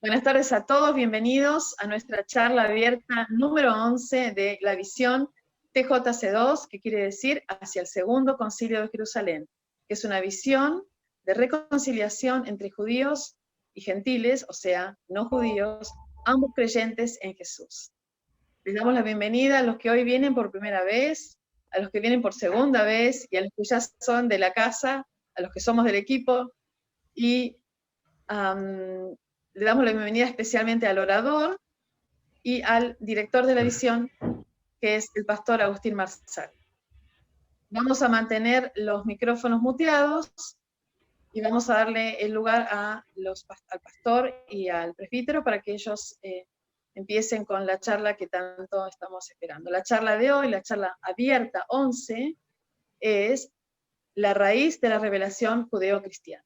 Buenas tardes a todos, bienvenidos a nuestra charla abierta número 11 de la visión TJC2, que quiere decir hacia el segundo concilio de Jerusalén, que es una visión de reconciliación entre judíos y gentiles, o sea, no judíos, ambos creyentes en Jesús. Les damos la bienvenida a los que hoy vienen por primera vez, a los que vienen por segunda vez y a los que ya son de la casa, a los que somos del equipo, y le damos la bienvenida especialmente al orador y al director de la visión, que es el pastor Agustín Marsal. Vamos a mantener los micrófonos muteados y vamos a darle el lugar al pastor y al presbítero para que ellos empiecen con la charla que tanto estamos esperando. La charla de hoy, la charla abierta 11, es la raíz de la revelación judeo-cristiana.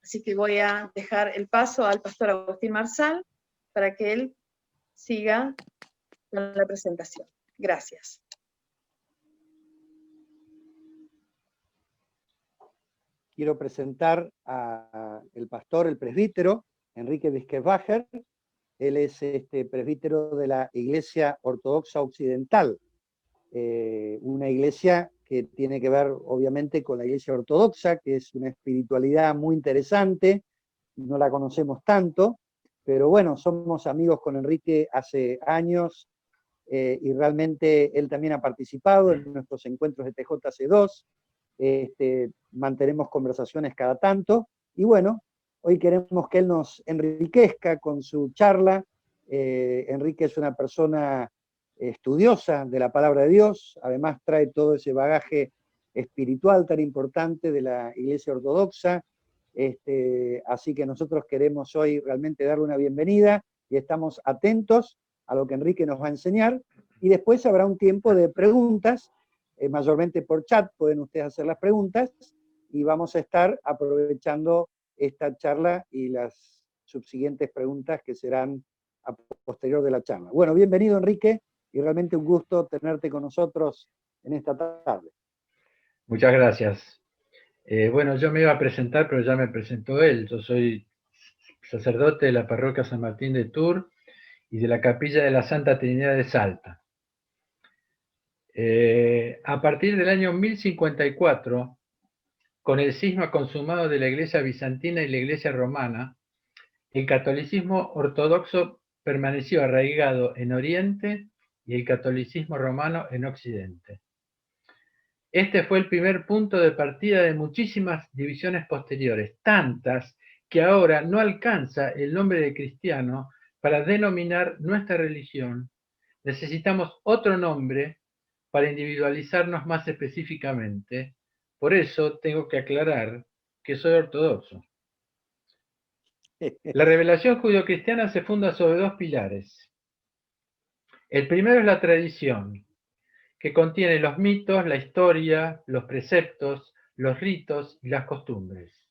Así que voy a dejar el paso al pastor Agustín Marsal para que él siga con la presentación. Gracias. Quiero presentar al pastor, el presbítero, Enrique Vizquez-Bacher. Él es presbítero de la Iglesia Ortodoxa Occidental, una iglesia que tiene que ver obviamente con la Iglesia Ortodoxa, que es una espiritualidad muy interesante, no la conocemos tanto, pero bueno, somos amigos con Enrique hace años, y realmente él también ha participado en nuestros encuentros de TJC2, mantenemos conversaciones cada tanto, y bueno, hoy queremos que él nos enriquezca con su charla. Enrique es una persona estudiosa de la palabra de Dios, además trae todo ese bagaje espiritual tan importante de la Iglesia Ortodoxa, así que nosotros queremos hoy realmente darle una bienvenida y estamos atentos a lo que Enrique nos va a enseñar, y después habrá un tiempo de preguntas, mayormente por chat pueden ustedes hacer las preguntas, y vamos a estar aprovechando esta charla y las subsiguientes preguntas que serán a posterior de la charla. Bueno, bienvenido Enrique, y realmente un gusto tenerte con nosotros en esta tarde. Muchas gracias. Bueno, yo me iba a presentar, pero ya me presentó él. Yo soy sacerdote de la parroquia San Martín de Tours y de la capilla de la Santa Trinidad de Salta. A partir del año 1054, con el cisma consumado de la Iglesia bizantina y la Iglesia romana, el catolicismo ortodoxo permaneció arraigado en Oriente y el catolicismo romano en Occidente. Este fue el primer punto de partida de muchísimas divisiones posteriores, tantas que ahora no alcanza el nombre de cristiano para denominar nuestra religión. Necesitamos otro nombre para individualizarnos más específicamente. Por eso tengo que aclarar que soy ortodoxo. La revelación judeocristiana se funda sobre dos pilares. El primero es la tradición, que contiene los mitos, la historia, los preceptos, los ritos y las costumbres.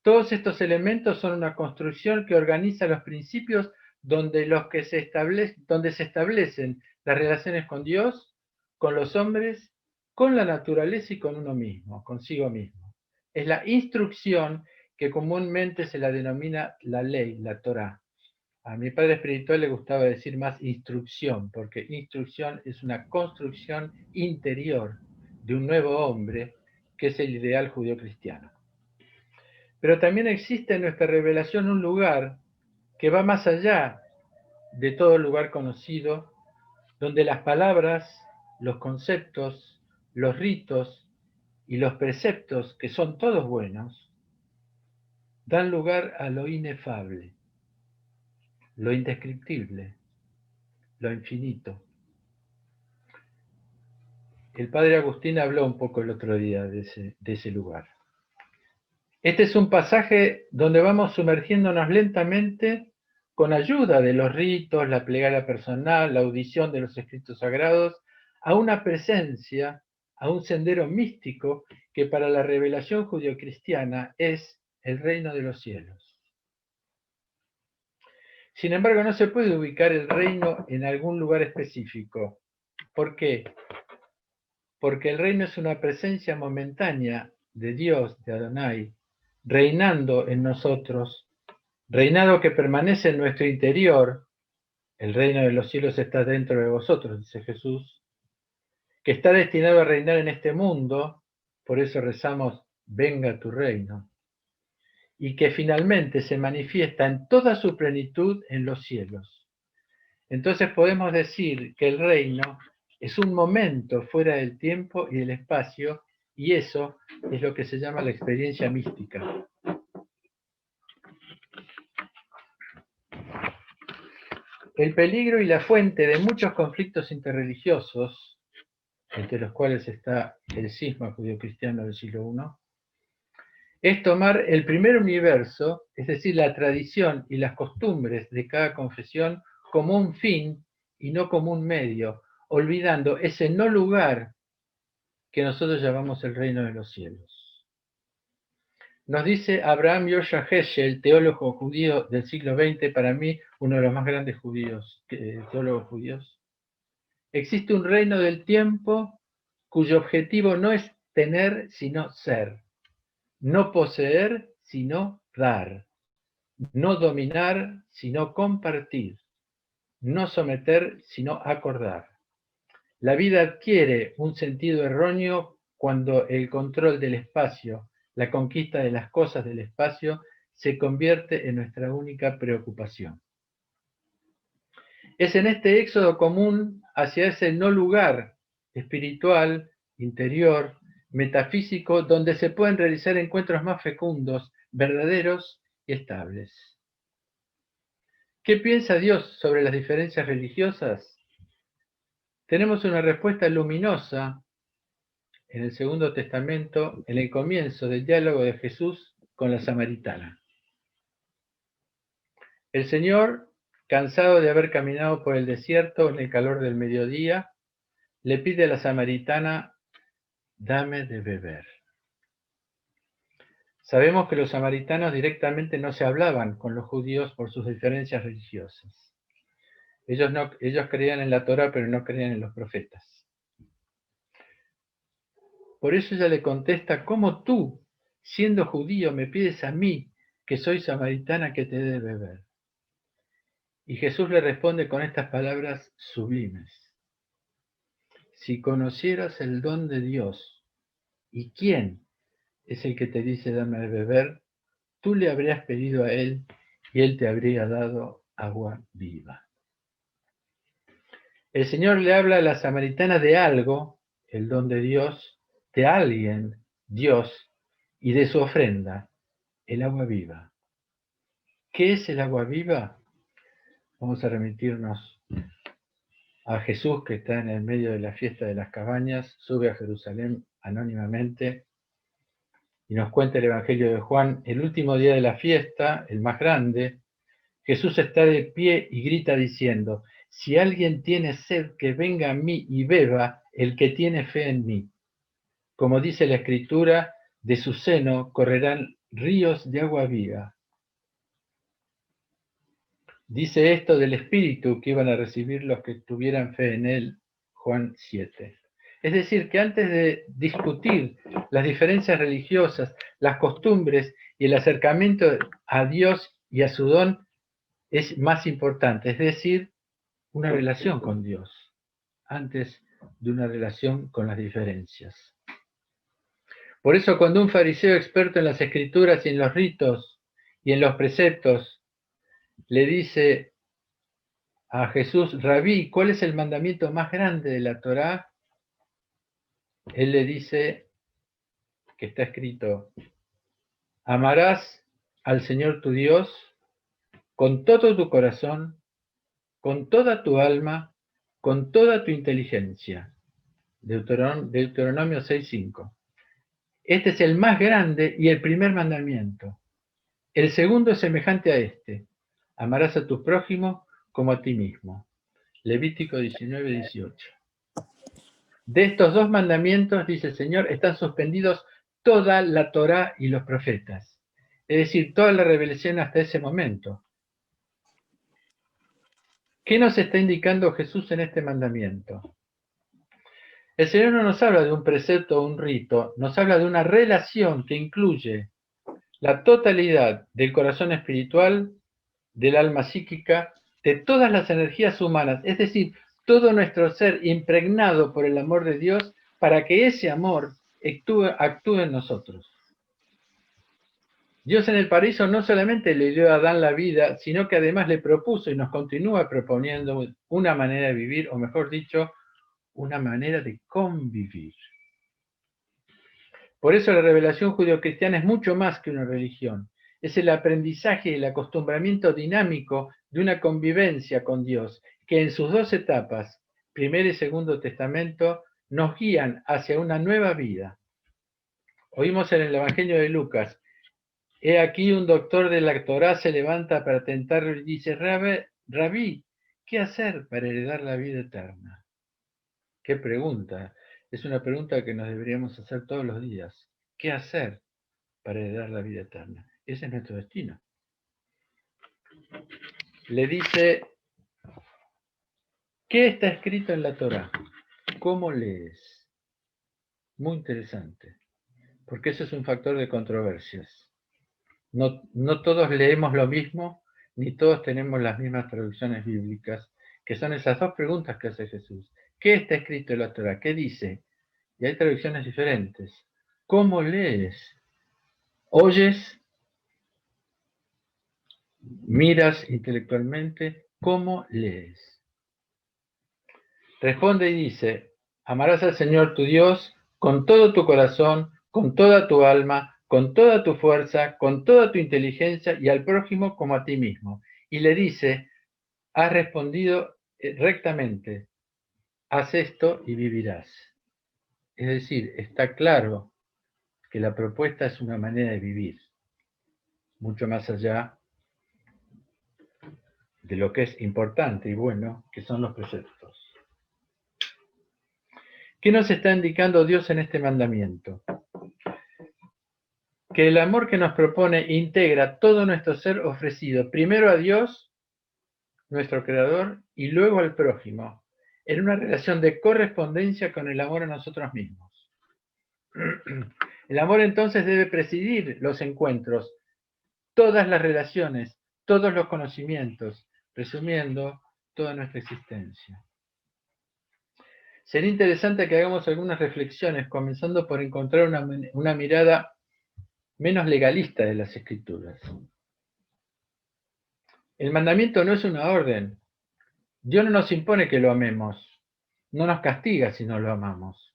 Todos estos elementos son una construcción que organiza los principios donde se establecen las relaciones con Dios, con los hombres, con la naturaleza y con uno mismo, consigo mismo. Es la instrucción que comúnmente se la denomina la ley, la Torá. A mi padre espiritual le gustaba decir más instrucción, porque instrucción es una construcción interior de un nuevo hombre, que es el ideal judío-cristiano. Pero también existe en nuestra revelación un lugar que va más allá de todo lugar conocido, donde las palabras, los conceptos, los ritos y los preceptos, que son todos buenos, dan lugar a lo inefable, lo indescriptible, lo infinito. El padre Agustín habló un poco el otro día de ese lugar. Este es un pasaje donde vamos sumergiéndonos lentamente con ayuda de los ritos, la plegaria personal, la audición de los escritos sagrados, a una presencia, a un sendero místico que para la revelación judeocristiana es el reino de los cielos. Sin embargo, no se puede ubicar el reino en algún lugar específico. ¿Por qué? Porque el reino es una presencia momentánea de Dios, de Adonai, reinando en nosotros reinado que permanece en nuestro interior, el reino de los cielos está dentro de vosotros, dice Jesús, que está destinado a reinar en este mundo, por eso rezamos, venga tu reino, y que finalmente se manifiesta en toda su plenitud en los cielos. Entonces podemos decir que el reino es un momento fuera del tiempo y del espacio, y eso es lo que se llama la experiencia mística. El peligro y la fuente de muchos conflictos interreligiosos, entre los cuales está el cisma judio-cristiano del siglo I, es tomar el primer universo, es decir, la tradición y las costumbres de cada confesión, como un fin y no como un medio, olvidando ese no lugar que nosotros llamamos el reino de los cielos. Nos dice Abraham Yosha Heschel, teólogo judío del siglo XX, para mí uno de los más grandes teólogos judíos, existe un reino del tiempo cuyo objetivo no es tener sino ser, no poseer sino dar, no dominar sino compartir, no someter sino acordar. La vida adquiere un sentido erróneo cuando el control del espacio, la conquista de las cosas del espacio, se convierte en nuestra única preocupación. Es en este éxodo común hacia ese no lugar espiritual, interior, metafísico, donde se pueden realizar encuentros más fecundos, verdaderos y estables. ¿Qué piensa Dios sobre las diferencias religiosas? Tenemos una respuesta luminosa en el Segundo Testamento, en el comienzo del diálogo de Jesús con la samaritana. El Señor, cansado de haber caminado por el desierto en el calor del mediodía, le pide a la samaritana, dame de beber. Sabemos que los samaritanos directamente no se hablaban con los judíos por sus diferencias religiosas. Ellos creían en la Torá, pero no creían en los profetas. Por eso ella le contesta, ¿cómo tú, siendo judío, me pides a mí, que soy samaritana, que te dé de beber? Y Jesús le responde con estas palabras sublimes. Si conocieras el don de Dios, y quién es el que te dice dame de beber, tú le habrías pedido a él, y él te habría dado agua viva. El Señor le habla a la samaritana de algo, el don de Dios, de alguien, Dios, y de su ofrenda, el agua viva. ¿Qué es el agua viva? Vamos a remitirnos a Jesús, que está en el medio de la fiesta de las cabañas, sube a Jerusalén anónimamente y nos cuenta el Evangelio de Juan, el último día de la fiesta, el más grande, Jesús está de pie y grita diciendo, si alguien tiene sed, que venga a mí y beba el que tiene fe en mí. Como dice la Escritura, de su seno correrán ríos de agua viva. Dice esto del Espíritu que iban a recibir los que tuvieran fe en él, Juan 7. Es decir, que antes de discutir las diferencias religiosas, las costumbres y el acercamiento a Dios y a su don, es más importante, es decir, una relación con Dios, antes de una relación con las diferencias. Por eso cuando un fariseo experto en las escrituras y en los ritos y en los preceptos le dice a Jesús, Rabí, ¿cuál es el mandamiento más grande de la Torá? Él le dice, que está escrito, amarás al Señor tu Dios con todo tu corazón, con toda tu alma, con toda tu inteligencia. Deuteronomio 6:5. Este es el más grande y el primer mandamiento. El segundo es semejante a este. Amarás a tu prójimo como a ti mismo. Levítico 19:18. De estos dos mandamientos, dice el Señor, están suspendidos toda la Torá y los profetas. Es decir, toda la revelación hasta ese momento. ¿Qué nos está indicando Jesús en este mandamiento? El Señor no nos habla de un precepto o un rito, nos habla de una relación que incluye la totalidad del corazón espiritual del alma psíquica, de todas las energías humanas, es decir, todo nuestro ser impregnado por el amor de Dios para que ese amor actúe en nosotros. Dios en el paraíso no solamente le dio a Adán la vida, sino que además le propuso y nos continúa proponiendo una manera de vivir, o mejor dicho, una manera de convivir. Por eso la revelación judeocristiana es mucho más que una religión. Es el aprendizaje y el acostumbramiento dinámico de una convivencia con Dios, que en sus dos etapas, Primer y Segundo Testamento, nos guían hacia una nueva vida. Oímos en el Evangelio de Lucas: he aquí un doctor de la Torá se levanta para tentarlo y dice: Rabí, ¿qué hacer para heredar la vida eterna? ¿Qué pregunta? Es una pregunta que nos deberíamos hacer todos los días. ¿Qué hacer para heredar la vida eterna? Ese es nuestro destino. Le dice: ¿qué está escrito en la Torá? ¿Cómo lees? Muy interesante, porque eso es un factor de controversias. No todos leemos lo mismo, ni todos tenemos las mismas traducciones bíblicas, que son esas dos preguntas que hace Jesús. ¿Qué está escrito en la Torá? ¿Qué dice? Y hay traducciones diferentes. ¿Cómo lees? ¿Oyes? ¿Miras intelectualmente? ¿Cómo lees? Responde y dice: amarás al Señor tu Dios con todo tu corazón, con toda tu alma, con toda tu fuerza, con toda tu inteligencia, y al prójimo como a ti mismo. Y le dice: has respondido rectamente, haz esto y vivirás. Es decir, está claro que la propuesta es una manera de vivir, mucho más allá de lo que es importante y bueno, que son los preceptos. ¿Qué nos está indicando Dios en este mandamiento? Que el amor que nos propone integra todo nuestro ser ofrecido, primero a Dios, nuestro Creador, y luego al prójimo, en una relación de correspondencia con el amor a nosotros mismos. El amor entonces debe presidir los encuentros, todas las relaciones, todos los conocimientos, resumiendo toda nuestra existencia. Sería interesante que hagamos algunas reflexiones, comenzando por encontrar una mirada menos legalista de las Escrituras. El mandamiento no es una orden. Dios no nos impone que lo amemos, no nos castiga si no lo amamos.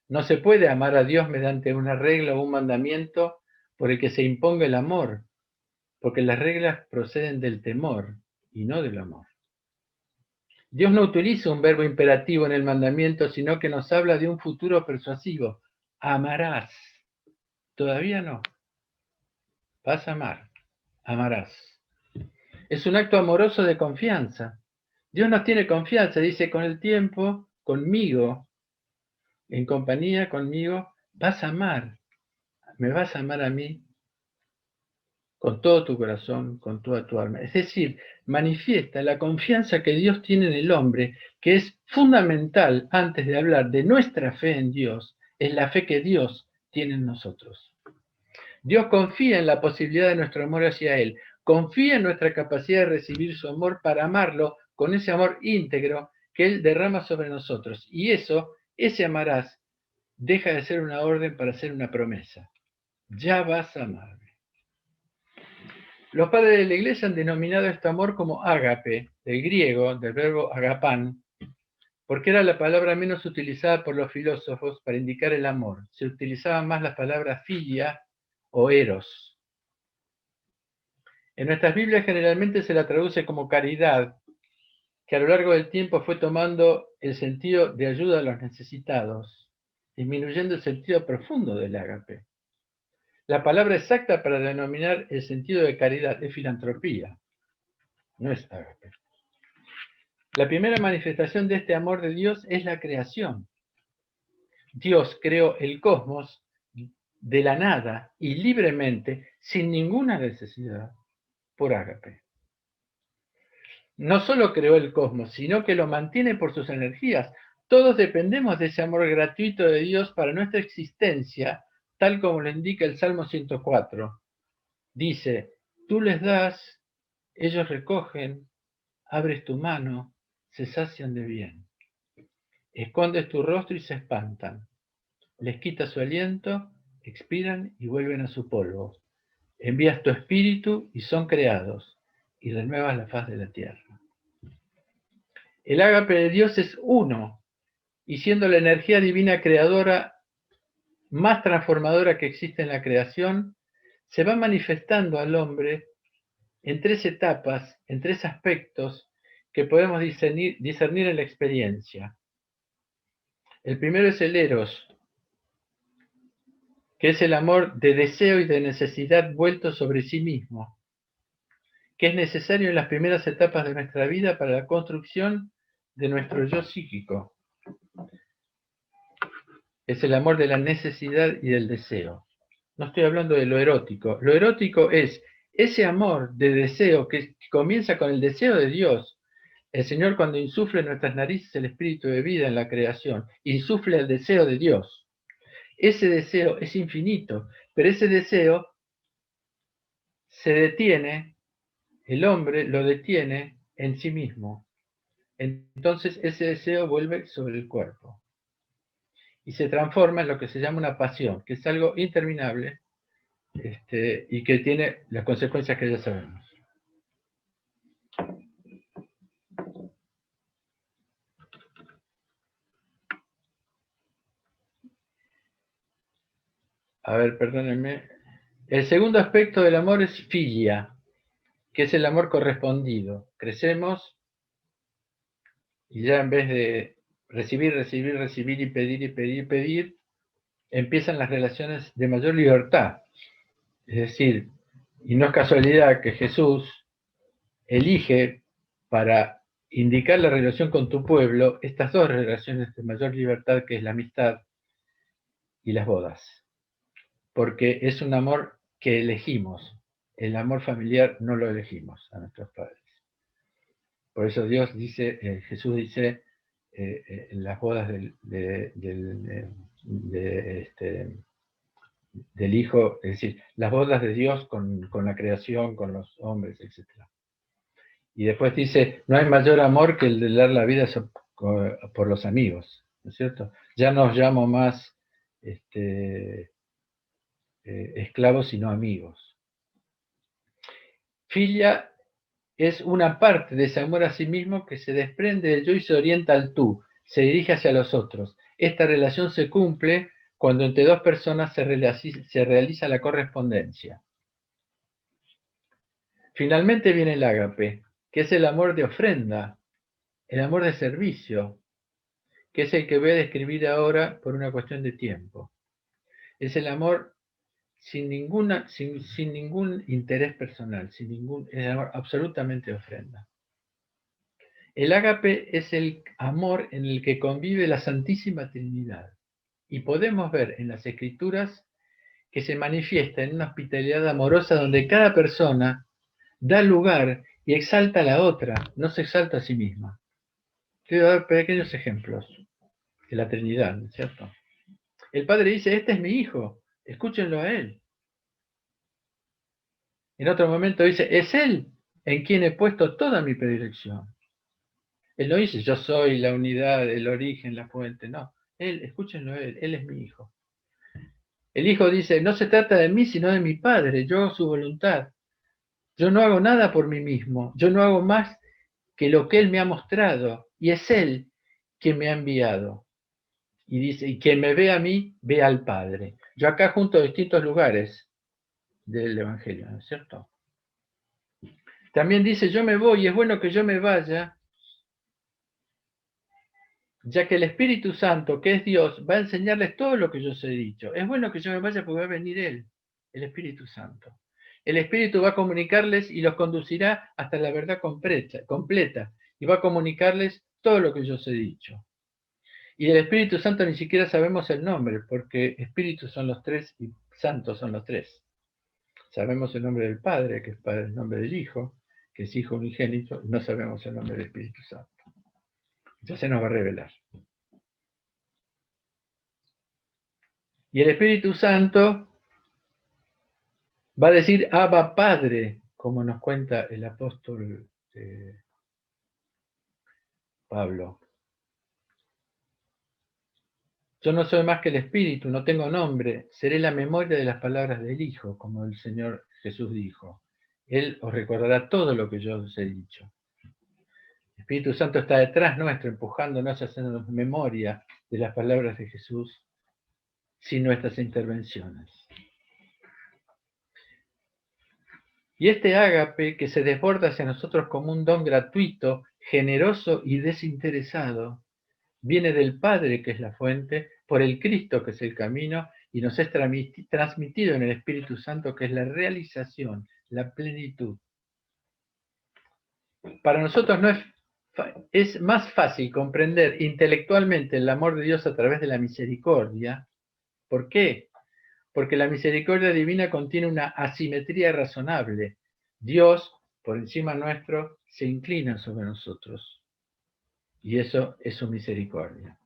No se puede amar a Dios mediante una regla o un mandamiento por el que se imponga el amor, porque las reglas proceden del temor y no del amor. Dios no utiliza un verbo imperativo en el mandamiento, sino que nos habla de un futuro persuasivo. Amarás. Todavía no. Vas a amar. Amarás. Es un acto amoroso de confianza. Dios nos tiene confianza, dice: con el tiempo, conmigo, en compañía conmigo, vas a amar. Me vas a amar a mí con todo tu corazón, con toda tu alma. Es decir, manifiesta la confianza que Dios tiene en el hombre, que es fundamental antes de hablar de nuestra fe en Dios, es la fe que Dios tiene en nosotros. Dios confía en la posibilidad de nuestro amor hacia Él, confía en nuestra capacidad de recibir su amor para amarlo con ese amor íntegro que Él derrama sobre nosotros. Y ese amarás, deja de ser una orden para ser una promesa. Ya vas a amarme. Los padres de la Iglesia han denominado este amor como ágape, del griego, del verbo agapán, porque era la palabra menos utilizada por los filósofos para indicar el amor. Se utilizaban más las palabras filia o eros. En nuestras Biblias generalmente se la traduce como caridad, que a lo largo del tiempo fue tomando el sentido de ayuda a los necesitados, disminuyendo el sentido profundo del ágape. La palabra exacta para denominar el sentido de caridad es filantropía, no es ágape. La primera manifestación de este amor de Dios es la creación. Dios creó el cosmos de la nada y libremente, sin ninguna necesidad, por ágape. No solo creó el cosmos, sino que lo mantiene por sus energías. Todos dependemos de ese amor gratuito de Dios para nuestra existencia, tal como lo indica el Salmo 104. Dice: tú les das Ellos recogen, abres tu mano, se sacian de bien. Escondes tu rostro y se espantan. Les quitas su aliento, expiran y vuelven a su polvo. Envías tu espíritu y son creados, y renuevas la faz de la tierra. El ágape de Dios es uno, y siendo la energía divina creadora más transformadora que existe en la creación, se va manifestando al hombre en tres etapas, en tres aspectos que podemos discernir en la experiencia. El primero es el eros, que es el amor de deseo y de necesidad vuelto sobre sí mismo, que es necesario en las primeras etapas de nuestra vida para la construcción de nuestro yo psíquico. Es el amor de la necesidad y del deseo. No estoy hablando de lo erótico. Lo erótico es ese amor de deseo que comienza con el deseo de Dios. El Señor, cuando insufle en nuestras narices el espíritu de vida en la creación, insufle el deseo de Dios. Ese deseo es infinito, pero ese deseo se detiene, el hombre lo detiene en sí mismo. Entonces ese deseo vuelve sobre el cuerpo y se transforma en lo que se llama una pasión, que es algo interminable y que tiene las consecuencias que ya sabemos. A ver, perdónenme. El segundo aspecto del amor es filia, que es el amor correspondido. Crecemos y ya en vez de recibir y pedir, empiezan las relaciones de mayor libertad. Es decir, y no es casualidad que Jesús elige para indicar la relación con tu pueblo estas dos relaciones de mayor libertad, que es la amistad y las bodas. Porque es un amor que elegimos. El amor familiar no lo elegimos a nuestros padres. Por eso Dios dice, Jesús dice, en las bodas del Hijo, es decir, las bodas de Dios con la creación, con los hombres, etc. Y después dice, no hay mayor amor que el de dar la vida por los amigos, ¿no es cierto? Ya no os llamo más esclavos, sino amigos. Filia es una parte de ese amor a sí mismo que se desprende del yo y se orienta al tú, se dirige hacia los otros. Esta relación se cumple cuando entre dos personas se realiza la correspondencia. Finalmente viene el ágape, que es el amor de ofrenda, el amor de servicio, que es el que voy a describir ahora por una cuestión de tiempo. Es el amor sin ningún interés personal, es el amor absolutamente de ofrenda. El ágape es el amor en el que convive la Santísima Trinidad. Y podemos ver en las Escrituras que se manifiesta en una hospitalidad amorosa donde cada persona da lugar y exalta a la otra, no se exalta a sí misma. Quiero dar pequeños ejemplos de la Trinidad, ¿no es cierto? El Padre dice, este es mi Hijo, escúchenlo a Él. En otro momento dice, es Él en quien he puesto toda mi predilección. Él no dice, yo soy la unidad, el origen, la fuente, no. Él, escúchenlo a Él es mi Hijo. El Hijo dice, no se trata de mí, sino de mi Padre, yo hago su voluntad. Yo no hago nada por mí mismo, yo no hago más que lo que Él me ha mostrado, y es Él quien me ha enviado. Y dice, y quien me ve a mí, ve al Padre. Yo acá junto a distintos lugares del Evangelio, ¿no es cierto? También dice, yo me voy, y es bueno que yo me vaya, ya que el Espíritu Santo, que es Dios, va a enseñarles todo lo que yo os he dicho. Es bueno que yo me vaya porque va a venir Él, el Espíritu Santo. El Espíritu va a comunicarles y los conducirá hasta la verdad completa y va a comunicarles todo lo que yo os he dicho. Y del Espíritu Santo ni siquiera sabemos el nombre, porque Espíritus son los tres y Santos son los tres. Sabemos el nombre del Padre, que es el nombre del Hijo, que es Hijo unigénito, y no sabemos el nombre del Espíritu Santo. Ya se nos va a revelar. Y el Espíritu Santo va a decir Abba Padre, como nos cuenta el apóstol Pablo. Yo no soy más que el Espíritu, no tengo nombre, seré la memoria de las palabras del Hijo, como el Señor Jesús dijo. Él os recordará todo lo que yo os he dicho. El Espíritu Santo está detrás nuestro, empujándonos, haciéndonos memoria de las palabras de Jesús, sin nuestras intervenciones. Y este ágape que se desborda hacia nosotros como un don gratuito, generoso y desinteresado, viene del Padre, que es la fuente, por el Cristo, que es el camino, y nos es transmitido en el Espíritu Santo, que es la realización, la plenitud. Para nosotros es más fácil comprender intelectualmente el amor de Dios a través de la misericordia. ¿Por qué? Porque la misericordia divina contiene una asimetría razonable. Dios, por encima nuestro, se inclina sobre nosotros. Y eso es su misericordia.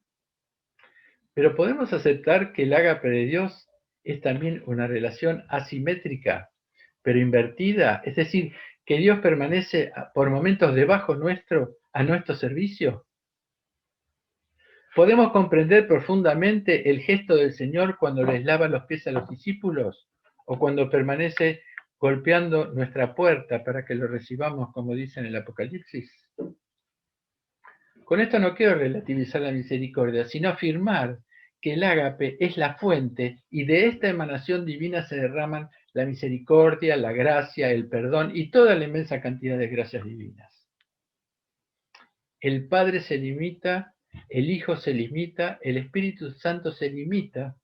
Pero podemos aceptar que el ágape de Dios es también una relación asimétrica, pero invertida, es decir, que Dios permanece por momentos debajo nuestro, a nuestro servicio. ¿Podemos comprender profundamente el gesto del Señor cuando les lava los pies a los discípulos o cuando permanece golpeando nuestra puerta para que lo recibamos, como dice en el Apocalipsis? Con esto no quiero relativizar la misericordia, sino afirmar que el ágape es la fuente y de esta emanación divina se derraman la misericordia, la gracia, el perdón y toda la inmensa cantidad de gracias divinas. El Padre se limita, el Hijo se limita, el Espíritu Santo se limita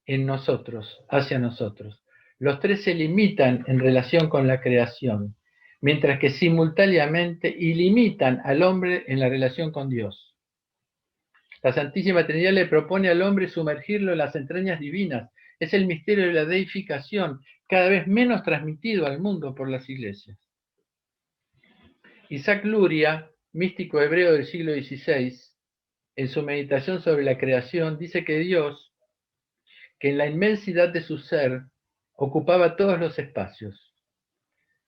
en nosotros, hacia nosotros. Los tres se limitan en relación con la creación, mientras que simultáneamente ilimitan al hombre en la relación con Dios. La Santísima Trinidad le propone al hombre sumergirlo en las entrañas divinas. Es el misterio de la deificación, cada vez menos transmitido al mundo por las iglesias. Isaac Luria, místico hebreo del siglo XVI, en su meditación sobre la creación, dice que Dios, que en la inmensidad de su ser, ocupaba todos los espacios.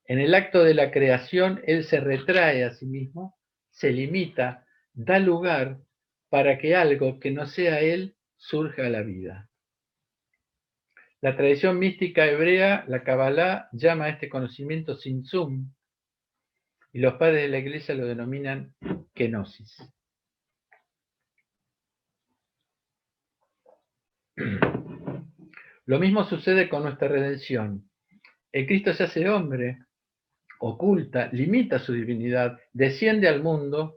En el acto de la creación, Él se retrae a sí mismo, se limita, da lugar para que algo que no sea Él surja a la vida. La tradición mística hebrea, la Kabbalah, llama a este conocimiento Tzimtzum, y los padres de la Iglesia lo denominan kenosis. Lo mismo sucede con nuestra redención. El Cristo se hace hombre, oculta, limita su divinidad, desciende al mundo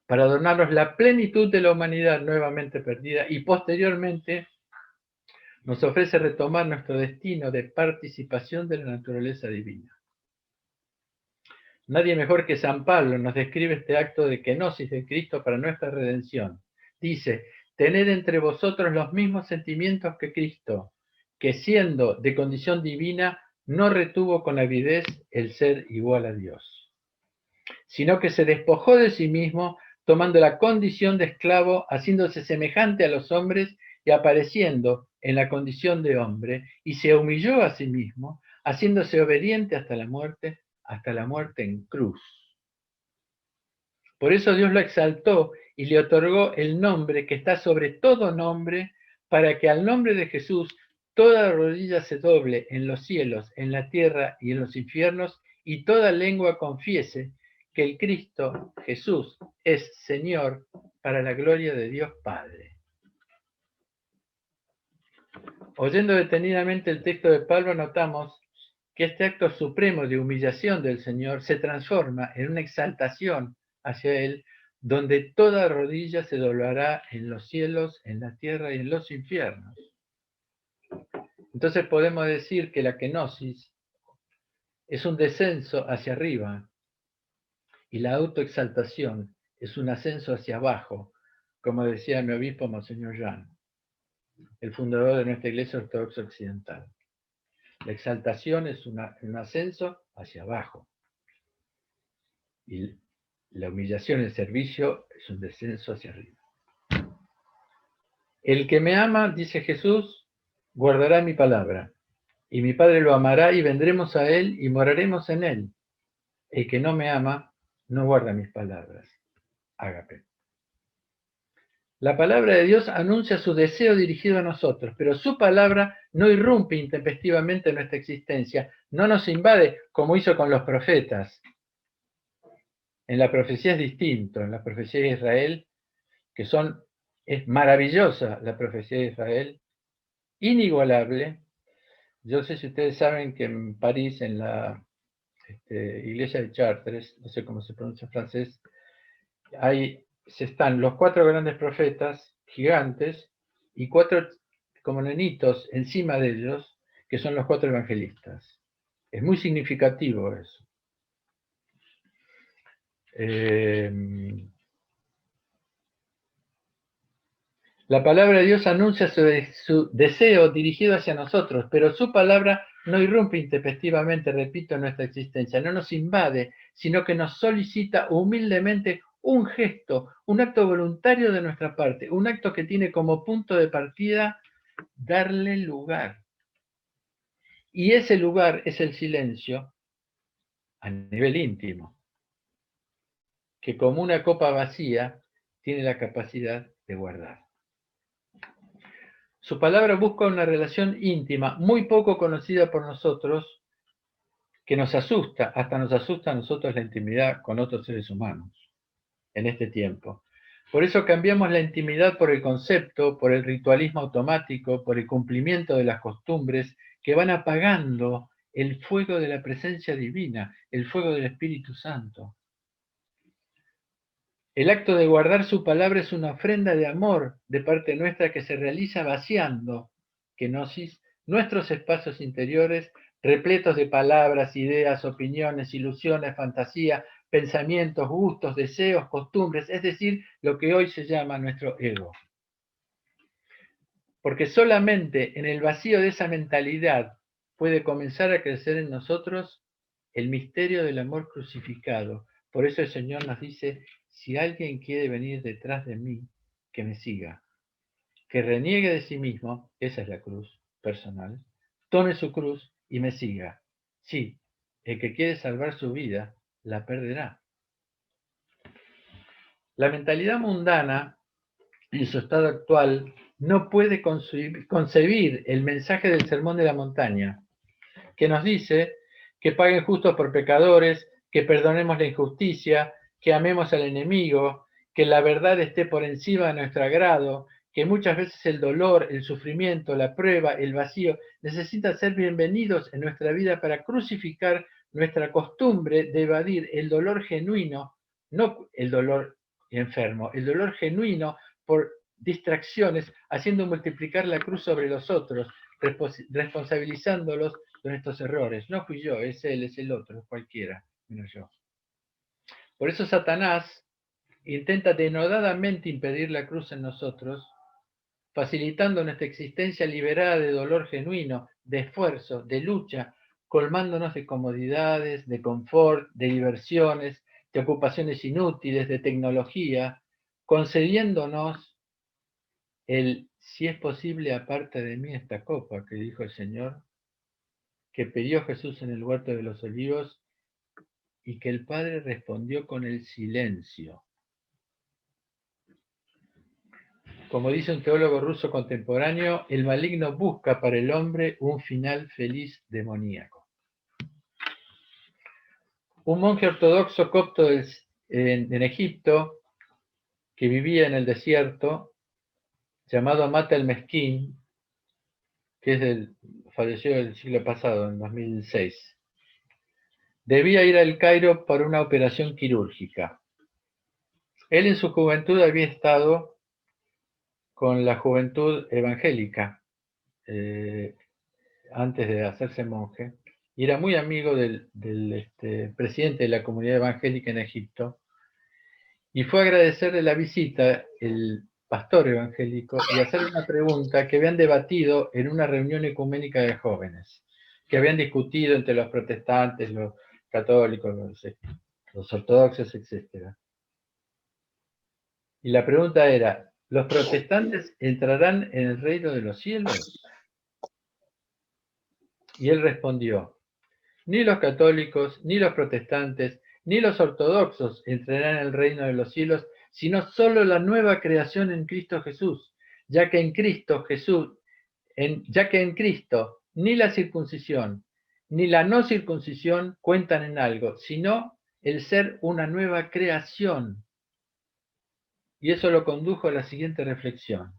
para donarnos la plenitud de la humanidad nuevamente perdida y posteriormente nos ofrece retomar nuestro destino de participación de la naturaleza divina. Nadie mejor que San Pablo nos describe este acto de kenosis de Cristo para nuestra redención. Dice: tened entre vosotros los mismos sentimientos que Cristo, que siendo de condición divina, no retuvo con avidez el ser igual a Dios, sino que se despojó de sí mismo, tomando la condición de esclavo, haciéndose semejante a los hombres y apareciendo en la condición de hombre, y se humilló a sí mismo, haciéndose obediente hasta la muerte en cruz. Por eso Dios lo exaltó y le otorgó el nombre que está sobre todo nombre, para que al nombre de Jesús toda rodilla se doble en los cielos, en la tierra y en los infiernos, y toda lengua confiese que el Cristo Jesús es Señor, para la gloria de Dios Padre. Oyendo detenidamente el texto de Pablo, notamos que este acto supremo de humillación del Señor se transforma en una exaltación hacia Él, donde toda rodilla se doblará en los cielos, en la tierra y en los infiernos. Entonces podemos decir que la kenosis es un descenso hacia arriba y la autoexaltación es un ascenso hacia abajo, como decía mi obispo Monseñor Jan, el fundador de nuestra Iglesia Ortodoxa Occidental. La exaltación es un ascenso hacia abajo y la humillación, el servicio, es un descenso hacia arriba. El que me ama, dice Jesús, guardará mi palabra, y mi Padre lo amará, y vendremos a él y moraremos en él. El que no me ama, no guarda mis palabras. Ágape. La palabra de Dios anuncia su deseo dirigido a nosotros, pero su palabra no irrumpe intempestivamente en nuestra existencia, no nos invade como hizo con los profetas. En la profecía es distinto, en la profecía de Israel, es maravillosa la profecía de Israel, inigualable. Yo no sé si ustedes saben que en París, en la iglesia de Chartres, no sé cómo se pronuncia en francés, están los 4 grandes profetas gigantes y 4 como nenitos encima de ellos, que son los 4 evangelistas. Es muy significativo eso. La palabra de Dios anuncia su deseo dirigido hacia nosotros, pero su palabra no irrumpe intempestivamente, repito, en nuestra existencia, no nos invade, sino que nos solicita humildemente un gesto, un acto voluntario de nuestra parte, un acto que tiene como punto de partida darle lugar. Y ese lugar es el silencio a nivel íntimo, que como una copa vacía tiene la capacidad de guardar. Su palabra busca una relación íntima, muy poco conocida por nosotros, que nos asusta, hasta nos asusta a nosotros la intimidad con otros seres humanos en este tiempo. Por eso cambiamos la intimidad por el concepto, por el ritualismo automático, por el cumplimiento de las costumbres que van apagando el fuego de la presencia divina, el fuego del Espíritu Santo. El acto de guardar su palabra es una ofrenda de amor de parte nuestra que se realiza vaciando nuestros espacios interiores repletos de palabras, ideas, opiniones, ilusiones, fantasía, pensamientos, gustos, deseos, costumbres, es decir, lo que hoy se llama nuestro ego. Porque solamente en el vacío de esa mentalidad puede comenzar a crecer en nosotros el misterio del amor crucificado. Por eso el Señor nos dice: si alguien quiere venir detrás de mí, que me siga, que reniegue de sí mismo, esa es la cruz personal, tome su cruz y me siga. Sí, el que quiere salvar su vida, la perderá. La mentalidad mundana, en su estado actual, no puede concebir el mensaje del Sermón de la Montaña, que nos dice que paguen justos por pecadores, que perdonemos la injusticia, que amemos al enemigo, que la verdad esté por encima de nuestro agrado, que muchas veces el dolor, el sufrimiento, la prueba, el vacío, necesitan ser bienvenidos en nuestra vida para crucificar nuestra costumbre de evadir el dolor genuino, no el dolor enfermo, el dolor genuino por distracciones, haciendo multiplicar la cruz sobre los otros, responsabilizándolos de nuestros errores. No fui yo, es él, es el otro, es cualquiera, menos yo. Por eso Satanás intenta denodadamente impedir la cruz en nosotros, facilitando nuestra existencia liberada de dolor genuino, de esfuerzo, de lucha, colmándonos de comodidades, de confort, de diversiones, de ocupaciones inútiles, de tecnología, concediéndonos si es posible, aparte de mí esta copa, que dijo el Señor, que pidió Jesús en el huerto de los olivos y que el Padre respondió con el silencio. Como dice un teólogo ruso contemporáneo, el maligno busca para el hombre un final feliz demoníaco. Un monje ortodoxo copto en Egipto, que vivía en el desierto, llamado Mata el Mezquín, que falleció el siglo pasado, en 2006, debía ir al Cairo para una operación quirúrgica. Él en su juventud había estado con la juventud evangélica, antes de hacerse monje, y era muy amigo del presidente de la comunidad evangélica en Egipto, y fue a agradecerle la visita el pastor evangélico y hacerle una pregunta que habían debatido en una reunión ecuménica de jóvenes, que habían discutido entre los protestantes, los católicos, los ortodoxos, etc. Y la pregunta era: ¿los protestantes entrarán en el reino de los cielos? Y él respondió: ni los católicos, ni los protestantes, ni los ortodoxos entrarán en el reino de los cielos, sino solo la nueva creación en Cristo Jesús, ya que en Cristo ni la circuncisión ni la no circuncisión cuentan en algo, sino el ser una nueva creación. Y eso lo condujo a la siguiente reflexión.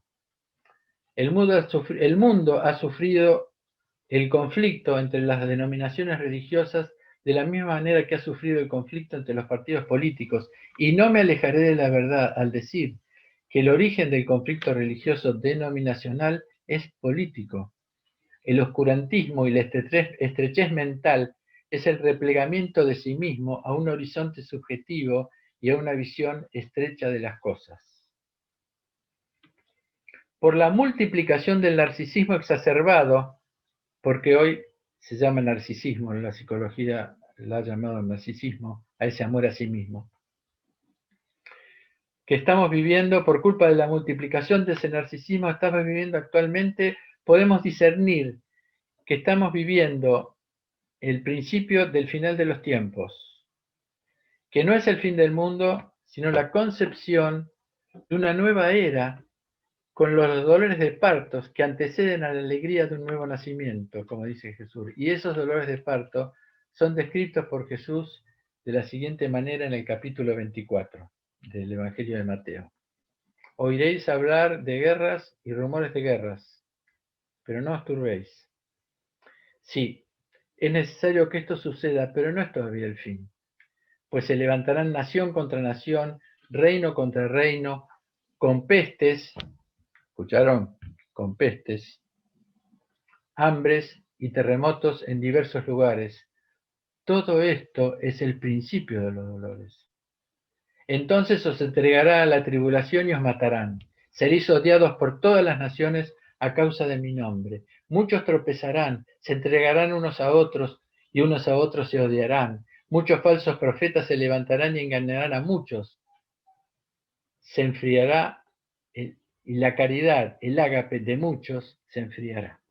El mundo ha sufrido el conflicto entre las denominaciones religiosas de la misma manera que ha sufrido el conflicto entre los partidos políticos, y no me alejaré de la verdad al decir que el origen del conflicto religioso denominacional es político. El oscurantismo y la estrechez mental es el replegamiento de sí mismo a un horizonte subjetivo y a una visión estrecha de las cosas. Por la multiplicación del narcisismo exacerbado, porque hoy se llama narcisismo, la psicología la ha llamado narcisismo, a ese amor a sí mismo, que estamos viviendo por culpa de la multiplicación de ese narcisismo, estamos viviendo actualmente, podemos discernir que estamos viviendo el principio del final de los tiempos, que no es el fin del mundo, sino la concepción de una nueva era con los dolores de partos que anteceden a la alegría de un nuevo nacimiento, como dice Jesús. Y esos dolores de parto son descritos por Jesús de la siguiente manera en el capítulo 24 del Evangelio de Mateo. Oiréis hablar de guerras y rumores de guerras, pero no os turbéis. Sí, es necesario que esto suceda, pero no es todavía el fin. Pues se levantarán nación contra nación, reino contra reino, con pestes, ¿escucharon? Con pestes, hambres y terremotos en diversos lugares. Todo esto es el principio de los dolores. Entonces os entregará a la tribulación y os matarán. Seréis odiados por todas las naciones a causa de mi nombre. Muchos tropezarán, se entregarán unos a otros y unos a otros se odiarán. Muchos falsos profetas se levantarán y engañarán a muchos. Se enfriará y la caridad, el ágape de muchos, se enfriará.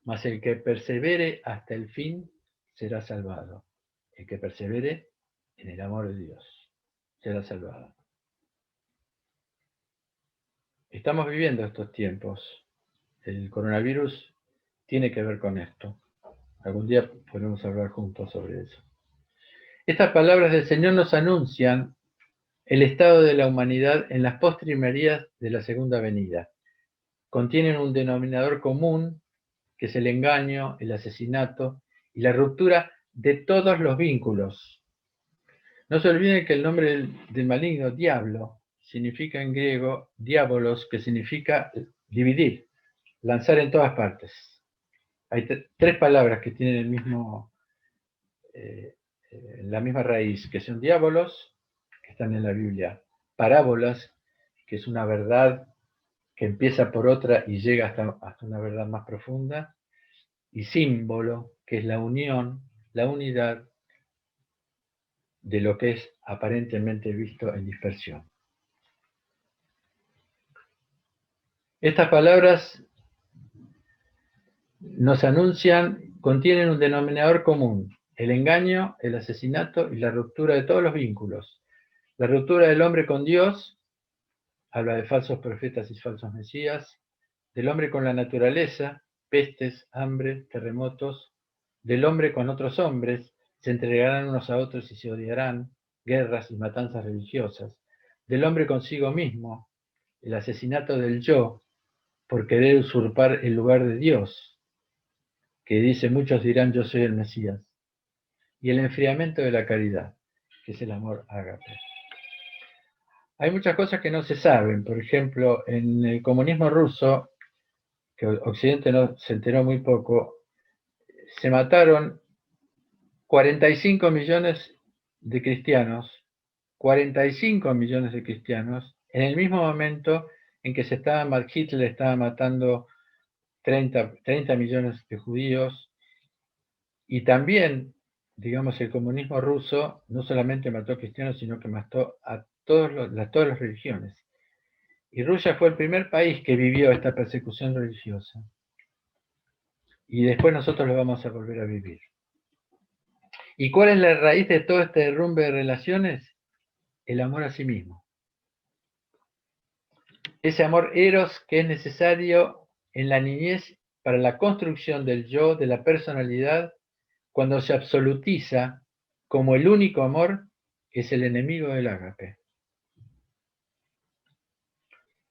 Mas el que persevere hasta el fin será salvado. El que persevere en el amor de Dios será salvado. Estamos viviendo estos tiempos. El coronavirus tiene que ver con esto. Algún día podremos hablar juntos sobre eso. Estas palabras del Señor nos anuncian el estado de la humanidad en las postrimerías de la segunda venida. Contienen un denominador común, que es el engaño, el asesinato y la ruptura de todos los vínculos. No se olviden que el nombre del maligno, diablo, significa en griego diabolos, que significa dividir, lanzar en todas partes. Hay tres palabras que tienen la misma raíz, que son diabolos, que están en la Biblia, parábolas, que es una verdad que empieza por otra y llega hasta una verdad más profunda, y símbolo, que es la unión, la unidad de lo que es aparentemente visto en dispersión. Estas palabras nos anuncian, contienen un denominador común: el engaño, el asesinato y la ruptura de todos los vínculos. La ruptura del hombre con Dios, habla de falsos profetas y falsos mesías, del hombre con la naturaleza, pestes, hambre, terremotos, del hombre con otros hombres, se entregarán unos a otros y se odiarán, guerras y matanzas religiosas, del hombre consigo mismo, el asesinato del yo, por querer usurpar el lugar de Dios, que dice: muchos dirán yo soy el Mesías, y el enfriamiento de la caridad, que es el amor ágape. Hay muchas cosas que no se saben. Por ejemplo, en el comunismo ruso, que Occidente no se enteró muy poco, se mataron 45 millones de cristianos, 45 millones de cristianos, en el mismo momento en que Hitler estaba matando 30 millones de judíos, y también, digamos, el comunismo ruso no solamente mató a cristianos, sino que mató a todas las religiones. Y Rusia fue el primer país que vivió esta persecución religiosa. y después nosotros lo vamos a volver a vivir. ¿Y cuál es la raíz de todo este derrumbe de relaciones? El amor a sí mismo. Ese amor eros que es necesario en la niñez para la construcción del yo, de la personalidad, cuando se absolutiza como el único amor, es el enemigo del ágape.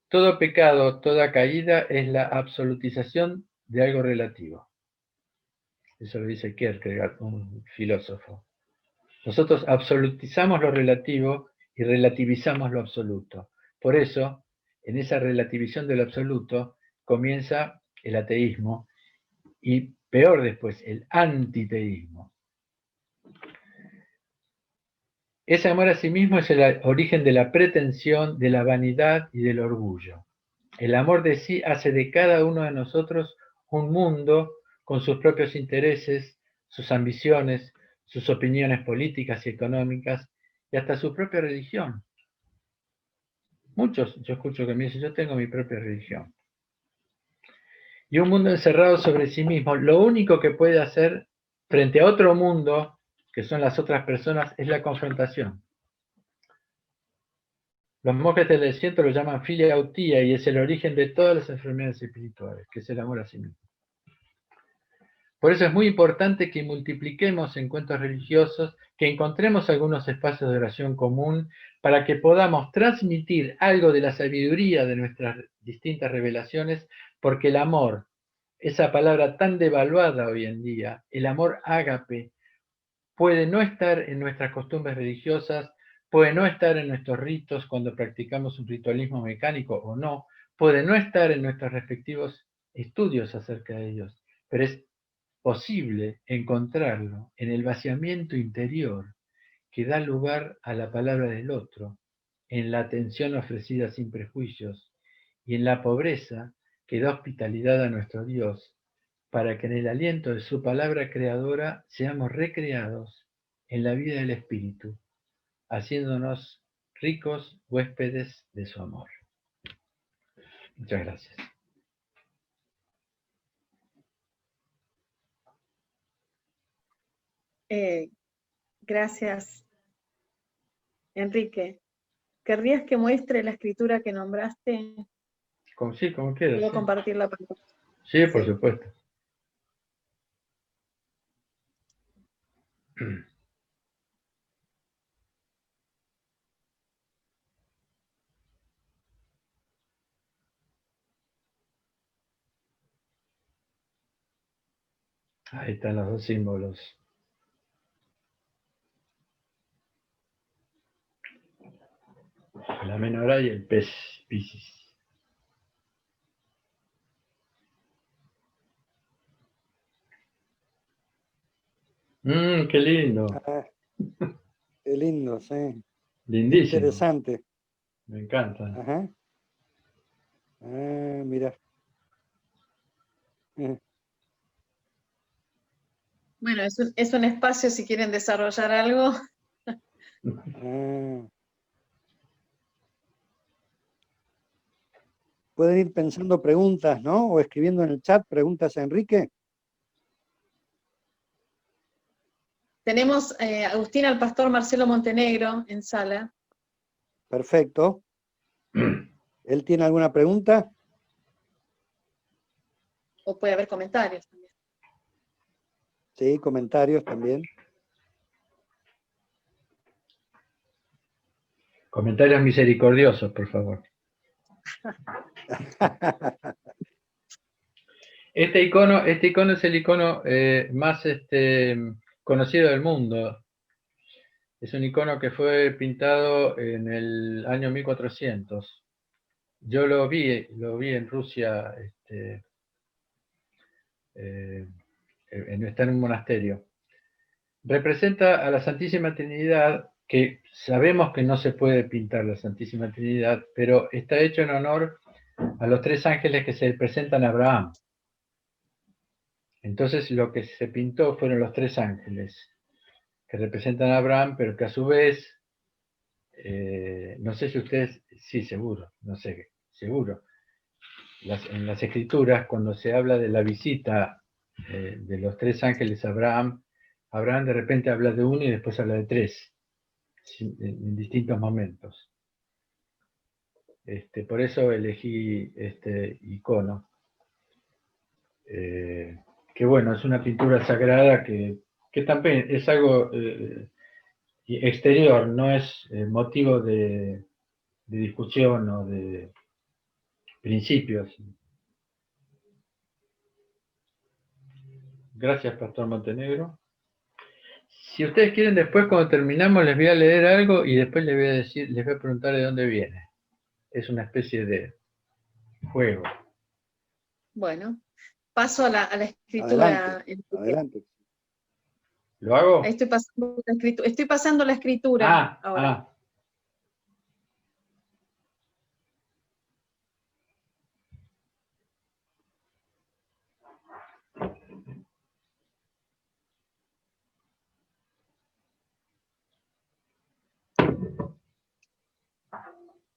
Todo pecado, toda caída es la absolutización de algo relativo. Eso lo dice Kierkegaard, un filósofo. Nosotros absolutizamos lo relativo y relativizamos lo absoluto. Por eso, en esa relativización del absoluto, comienza el ateísmo y peor después, el antiteísmo. Ese amor a sí mismo es el origen de la pretensión, de la vanidad y del orgullo. El amor de sí hace de cada uno de nosotros un mundo con sus propios intereses, sus ambiciones, sus opiniones políticas y económicas y hasta su propia religión. Muchos, yo escucho que me dicen, yo tengo mi propia religión. Y un mundo encerrado sobre sí mismo, lo único que puede hacer frente a otro mundo, que son las otras personas, es la confrontación. Los monjes del desierto lo llaman filia autía y es el origen de todas las enfermedades espirituales, que es el amor a sí mismo. Por eso es muy importante que multipliquemos encuentros religiosos, que encontremos algunos espacios de oración común para que podamos transmitir algo de la sabiduría de nuestras distintas revelaciones, porque el amor, esa palabra tan devaluada hoy en día, el amor ágape, puede no estar en nuestras costumbres religiosas, puede no estar en nuestros ritos cuando practicamos un ritualismo mecánico o no, puede no estar en nuestros respectivos estudios acerca de ellos, pero es posible encontrarlo en el vaciamiento interior que da lugar a la palabra del otro, en la atención ofrecida sin prejuicios y en la pobreza que da hospitalidad a nuestro Dios, para que en el aliento de su palabra creadora seamos recreados en la vida del Espíritu, haciéndonos ricos huéspedes de su amor. Muchas gracias. Gracias, Enrique. ¿Querrías que muestre la escritura que nombraste? Sí, como quieras. ¿Puedo Sí. compartir la pantalla? Sí, por supuesto. Ahí están los dos símbolos. La menorá y el pez Piscis. Qué lindo. Ah, qué lindo, sí. Lindísimo. Interesante. Me encanta. Ajá. Mira. Bueno, es un espacio si quieren desarrollar algo. Pueden ir pensando preguntas, ¿no? O escribiendo en el chat preguntas a Enrique. Tenemos a Agustín al pastor Marcelo Montenegro en sala. Perfecto. ¿Él tiene alguna pregunta? O puede haber comentarios también. Sí, comentarios también. Comentarios misericordiosos, por favor. Este icono es el icono más conocido del mundo. Es un icono que fue pintado en el año 1400. Yo lo vi en Rusia, está en un monasterio. Representa a la Santísima Trinidad, que sabemos que no se puede pintar la Santísima Trinidad, pero está hecho en honor a los tres ángeles que se presentan a Abraham. Entonces lo que se pintó fueron los tres ángeles que representan a Abraham, pero que a su vez, no sé si ustedes, sí, seguro, no sé, seguro, en las escrituras, cuando se habla de la visita de los 3 ángeles Abraham. Abraham de repente habla de uno y después habla de 3, en distintos momentos. Por eso elegí este icono. Que bueno, es una pintura sagrada que también es algo exterior, no es motivo de discusión o de principios. Gracias, Pastor Montenegro. Si ustedes quieren, después cuando terminamos les voy a leer algo y después les voy a decir, les voy a preguntar de dónde viene. Es una especie de juego. Bueno, paso a la escritura. Adelante. ¿Lo hago? Ahí estoy pasando la escritura ahora.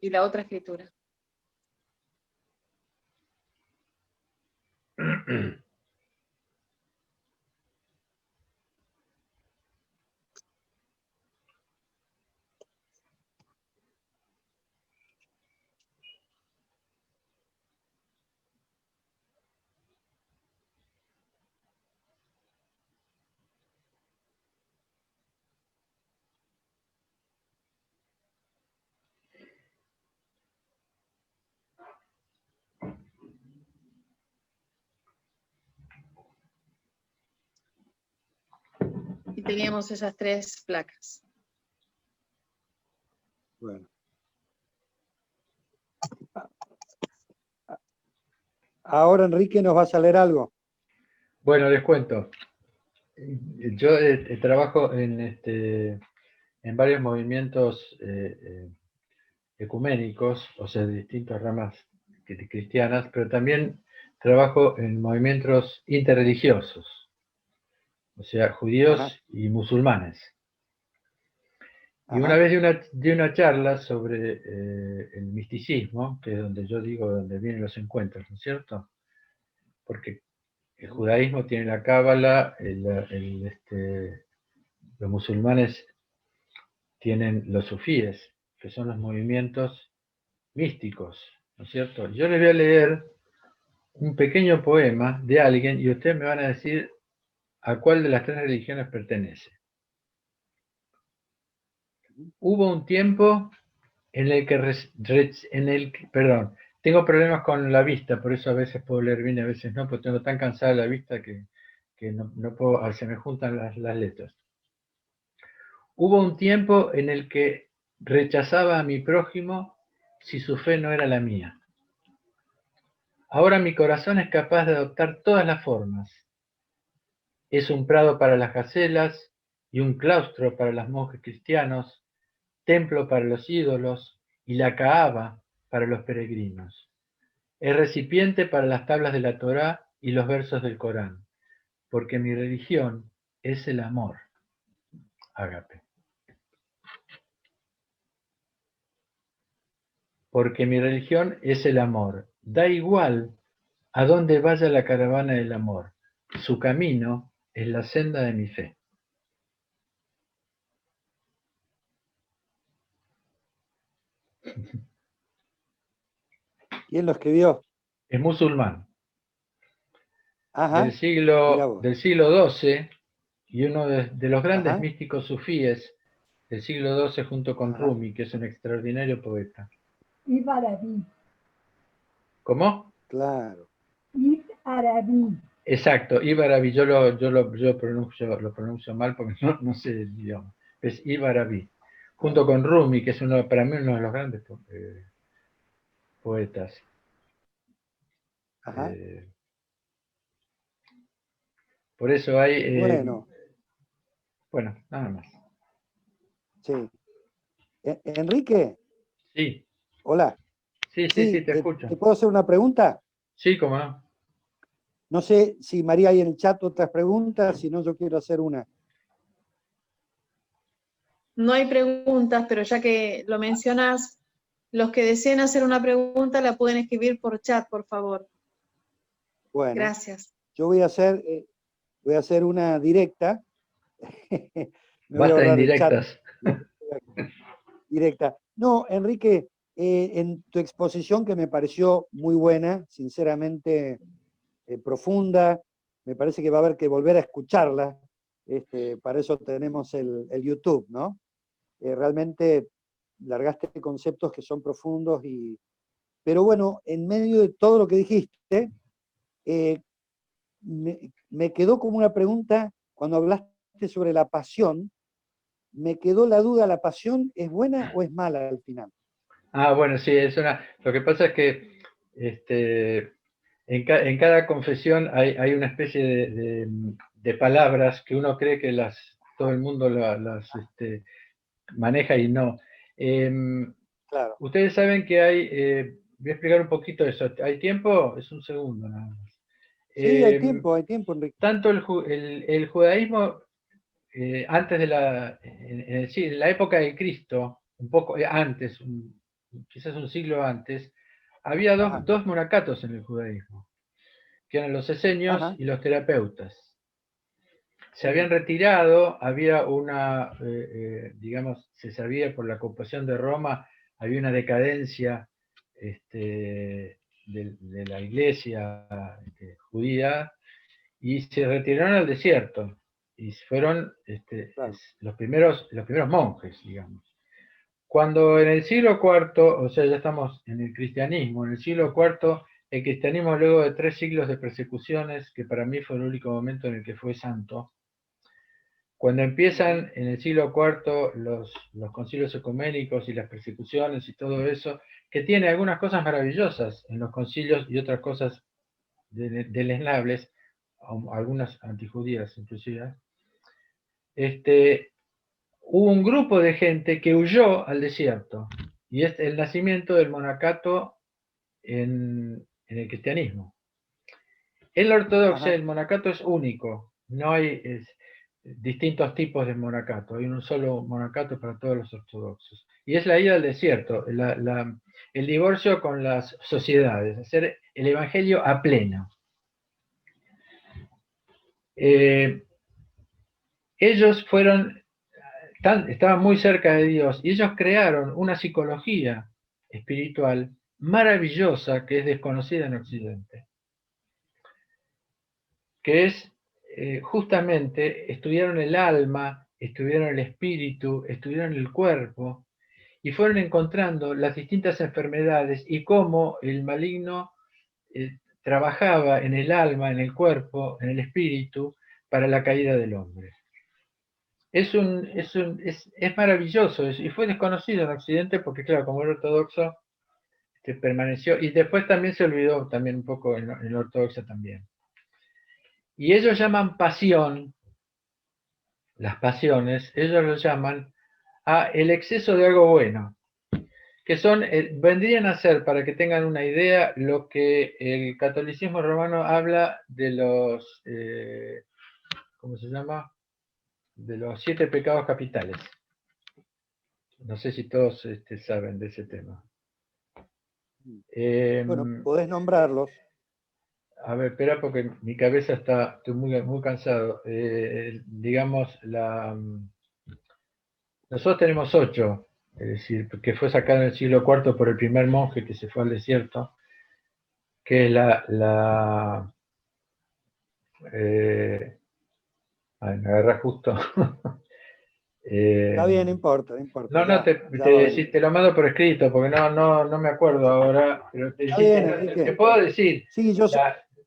Y la otra escritura. Y teníamos esas 3 placas. Bueno. Ahora Enrique nos va a leer algo. Bueno, les cuento. Yo trabajo en varios movimientos ecuménicos, o sea, de distintas ramas cristianas, pero también trabajo en movimientos interreligiosos, o sea, judíos Ajá. y musulmanes. Y Ajá. una vez di una charla sobre el misticismo, que es donde yo digo, donde vienen los encuentros, ¿no es cierto? Porque el judaísmo tiene la cábala, los musulmanes tienen los sufíes, que son los movimientos místicos, ¿no es cierto? Yo les voy a leer un pequeño poema de alguien y ustedes me van a decir a cuál de las 3 religiones pertenece. Hubo un tiempo en el que, perdón, tengo problemas con la vista, por eso a veces puedo leer bien y a veces no, porque tengo tan cansada la vista que no puedo, se me juntan las letras. Hubo un tiempo en el que rechazaba a mi prójimo si su fe no era la mía. Ahora mi corazón es capaz de adoptar todas las formas. Es un prado para las gacelas y un claustro para los monjes cristianos, templo para los ídolos y la Kaaba para los peregrinos. Es recipiente para las tablas de la Torá y los versos del Corán, porque mi religión es el amor. Ágape. Porque mi religión es el amor. Da igual a dónde vaya la caravana del amor. Su camino es la senda de mi fe. ¿Quién lo escribió? Es musulmán. Ajá. Del siglo XII y uno de los grandes Ajá. místicos sufíes del siglo XII junto con Ajá. Rumi, que es un extraordinario poeta. Ibn Arabi. ¿Cómo? Claro. Ibn Arabi. Exacto, Ibn Arabi, yo lo pronuncio mal porque no sé el idioma. Es Ibn Arabi, junto con Rumi, que es para mí uno de los grandes poetas. Ajá. Por eso hay... bueno, nada más. Sí. Enrique. Sí. Hola. Sí, te escucho. ¿Te puedo hacer una pregunta? Sí, cómo no. No sé si María hay en el chat otras preguntas, si no yo quiero hacer una. No hay preguntas, pero ya que lo mencionas, los que deseen hacer una pregunta la pueden escribir por chat, por favor. Bueno. Gracias. yo voy a hacer una directa. Me voy a Basta de ahorrar el chat indirectas. directa. No, Enrique, en tu exposición que me pareció muy buena, sinceramente profunda, me parece que va a haber que volver a escucharla. Para eso tenemos el YouTube, ¿no? Realmente largaste conceptos que son profundos, pero bueno, en medio de todo lo que dijiste, me quedó como una pregunta cuando hablaste sobre la pasión. Me quedó la duda, ¿la pasión es buena o es mala al final? Ah, bueno, sí, lo que pasa es que en cada confesión hay una especie de palabras que uno cree que todo el mundo las maneja y no. Claro. Ustedes saben que voy a explicar un poquito eso. ¿Hay tiempo? Es un segundo nada más. Sí, hay tiempo, Enrique. Tanto el judaísmo, antes en la época de Cristo, un poco antes, quizás un siglo antes, había dos monacatos en el judaísmo, que eran los esenios y los terapeutas. Se habían retirado, había digamos, se sabía por la ocupación de Roma, había una decadencia de la iglesia judía, y se retiraron al desierto, y fueron Claro. los primeros monjes, digamos. Cuando en el siglo IV, o sea, ya estamos en el cristianismo, en el siglo IV, el cristianismo, luego de 3 siglos de persecuciones, que para mí fue el único momento en el que fue santo, cuando empiezan en el siglo IV los concilios ecuménicos y las persecuciones y todo eso, que tiene algunas cosas maravillosas en los concilios y otras cosas deleznables, algunas antijudías inclusive, hubo un grupo de gente que huyó al desierto, y es el nacimiento del monacato en el cristianismo. En la ortodoxia el monacato es único, no hay distintos tipos de monacato, hay un solo monacato para todos los ortodoxos. Y es la ida al desierto, el divorcio con las sociedades, hacer el evangelio a pleno. Ellos estaban muy cerca de Dios, y ellos crearon una psicología espiritual maravillosa que es desconocida en Occidente, que es justamente estudiaron el alma, estudiaron el espíritu, estudiaron el cuerpo, y fueron encontrando las distintas enfermedades y cómo el maligno trabajaba en el alma, en el cuerpo, en el espíritu, para la caída del hombre. Es maravilloso, y fue desconocido en Occidente porque, claro, como era ortodoxo, permaneció, y después también se olvidó también un poco en la ortodoxia también. Y ellos llaman pasión, las pasiones, ellos lo llaman a el exceso de algo bueno, que vendrían a ser, para que tengan una idea, lo que el catolicismo romano habla de los, ¿cómo se llama? De los 7 pecados capitales. No sé si todos saben de ese tema. Bueno, podés nombrarlos. A ver, espera, porque mi cabeza estoy muy, muy cansado. Digamos, nosotros tenemos 8, es decir, que fue sacado en el siglo IV por el primer monje que se fue al desierto, que es me agarras justo. Está bien, no importa, no importa. No, te lo mando por escrito, porque no me acuerdo ahora, pero Está bien, Enrique. te puedo decir Sí, yo sé.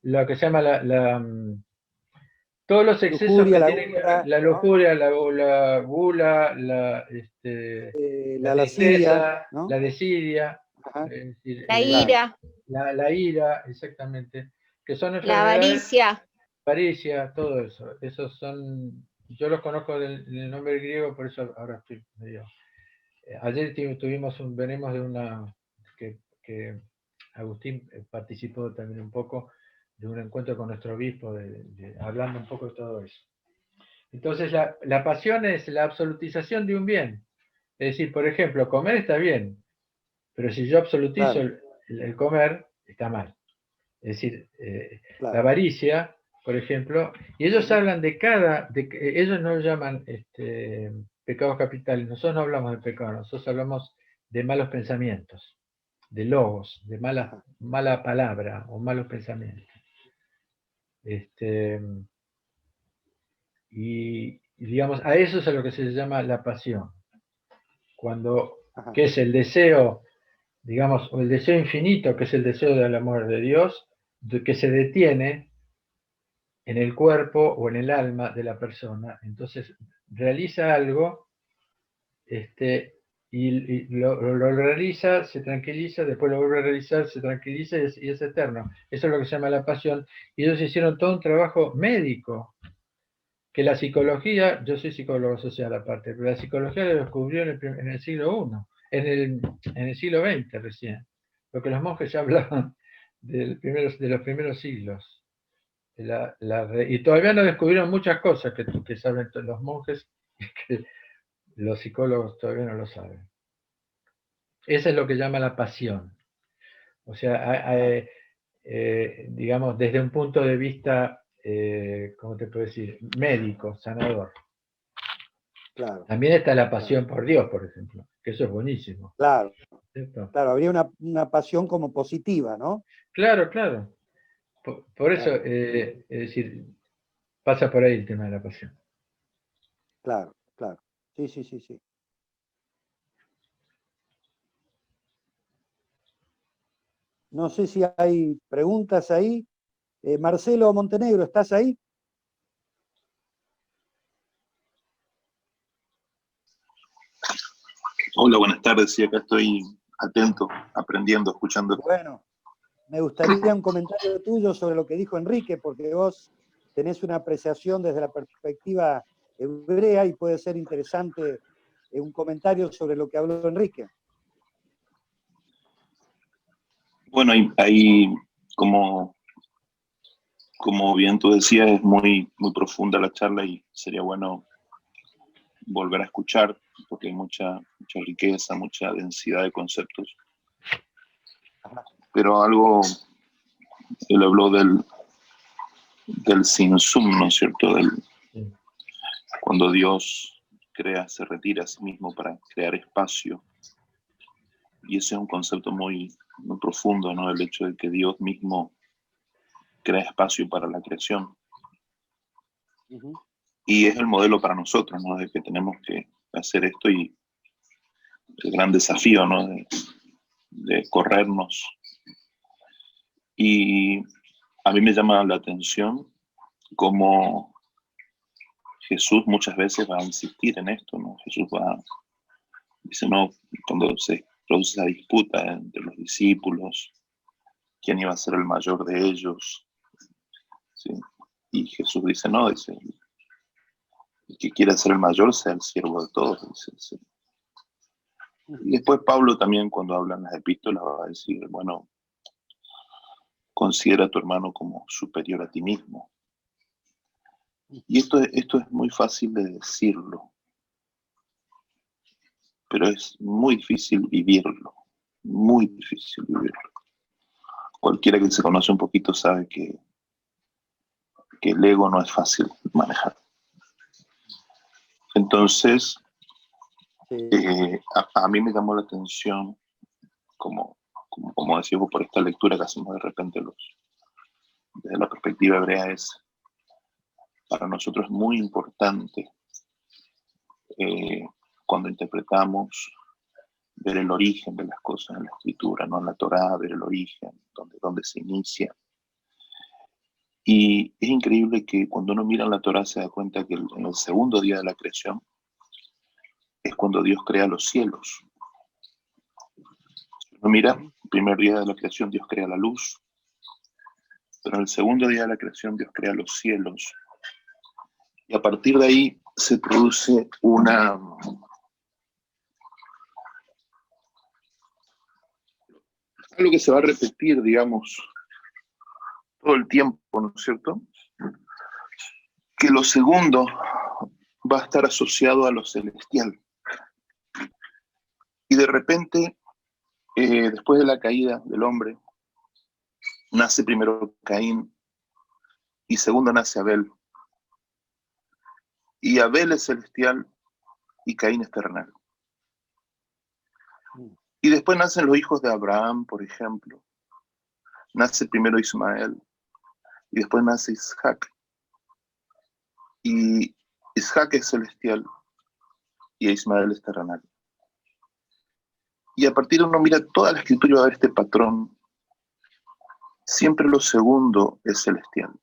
lo que se llama todos los excesos Lujuria, que tienen la lujuria, la gula, la lascivia, tristeza, ¿no? la desidia, es decir, la ira, la ira, exactamente, que son enfermedades, la avaricia, todo eso. Esos son, yo los conozco del nombre griego, por eso ahora estoy medio. Ayer venimos de una que Agustín participó también un poco de un encuentro con nuestro obispo, hablando un poco de todo eso. Entonces, la pasión es la absolutización de un bien. Es decir, por ejemplo, comer está bien, pero si yo absolutizo el comer, está mal. Es decir, la avaricia por ejemplo, y ellos hablan ellos no lo llaman pecados capitales, nosotros no hablamos de pecado, nosotros hablamos de malos pensamientos, de logos, de mala palabra o malos pensamientos. Y digamos, a eso es a lo que se llama la pasión. Que es el deseo, digamos, o el deseo infinito, que es el deseo del amor de Dios, que se detiene en el cuerpo o en el alma de la persona. Entonces realiza algo, y lo realiza, se tranquiliza, después lo vuelve a realizar, se tranquiliza y es eterno. Eso es lo que se llama la pasión. Y ellos hicieron todo un trabajo médico, que la psicología, yo soy psicólogo social aparte, pero la psicología lo descubrió en el siglo I, en el siglo XX recién, porque los monjes ya hablaban de los primeros siglos. Y todavía no descubrieron muchas cosas que saben los monjes, que los psicólogos todavía no lo saben. Eso es lo que llama la pasión. O sea, digamos, desde un punto de vista, ¿cómo te puedo decir? Médico, sanador. Claro. También está la pasión por Dios, por ejemplo, que eso es buenísimo. Claro, ¿Cierto? claro, habría una pasión como positiva, ¿no? Claro, claro. Por eso, Claro. es decir, pasa por ahí el tema de la pasión. Claro, claro. Sí, sí, sí, sí. No sé si hay preguntas ahí. Marcelo Montenegro, ¿estás ahí? Hola, buenas tardes. Sí, acá estoy atento, aprendiendo, escuchando. Bueno, me gustaría un comentario tuyo sobre lo que dijo Enrique, porque vos tenés una apreciación desde la perspectiva hebrea y puede ser interesante un comentario sobre lo que habló Enrique. Bueno, ahí como bien tú decías, es muy profunda la charla y sería bueno volver a escuchar, porque hay mucha riqueza, mucha densidad de conceptos. Pero algo, él habló del sinsum, ¿no es cierto? Cuando Dios crea, se retira a sí mismo para crear espacio. Y ese es un concepto muy profundo, ¿no? El hecho de que Dios mismo crea espacio para la creación. Y es el modelo para nosotros, ¿no? De que tenemos que hacer esto, y el gran desafío, ¿no? De corrernos. Y a mí me llama la atención cómo Jesús muchas veces va a insistir en esto, ¿no? Jesús dice, no, cuando se produce esa disputa entre los discípulos, quién iba a ser el mayor de ellos, ¿sí? Y Jesús dice, no, dice, el que quiera ser el mayor sea el siervo de todos, dice, ¿sí? Y después Pablo también, cuando habla en las epístolas, va a decir, bueno, considera a tu hermano como superior a ti mismo. Y esto es muy fácil de decirlo, pero es muy difícil vivirlo, muy difícil vivirlo. Cualquiera que se conoce un poquito sabe que el ego no es fácil manejar. Entonces, a mí me llamó la atención, como decíamos, por esta lectura que hacemos de repente desde la perspectiva hebrea, para nosotros es muy importante cuando interpretamos, ver el origen de las cosas en la escritura, no en la Torá, ver el origen, donde se inicia. Y es increíble que cuando uno mira en la Torá se da cuenta que en el segundo día de la creación es cuando Dios crea los cielos. Si uno mira, el primer día de la creación Dios crea la luz, pero en el segundo día de la creación Dios crea los cielos. Y a partir de ahí se produce algo que se va a repetir, digamos, todo el tiempo, ¿no es cierto? Que lo segundo va a estar asociado a lo celestial. Y de repente, después de la caída del hombre, nace primero Caín, y segundo nace Abel. Y Abel es celestial y Caín es terrenal. Y después nacen los hijos de Abraham, por ejemplo. Nace primero Ismael y después nace Isaac. Y Isaac es celestial y Ismael es terrenal. Y a partir de uno mira toda la escritura y va a ver este patrón. Siempre lo segundo es celestial.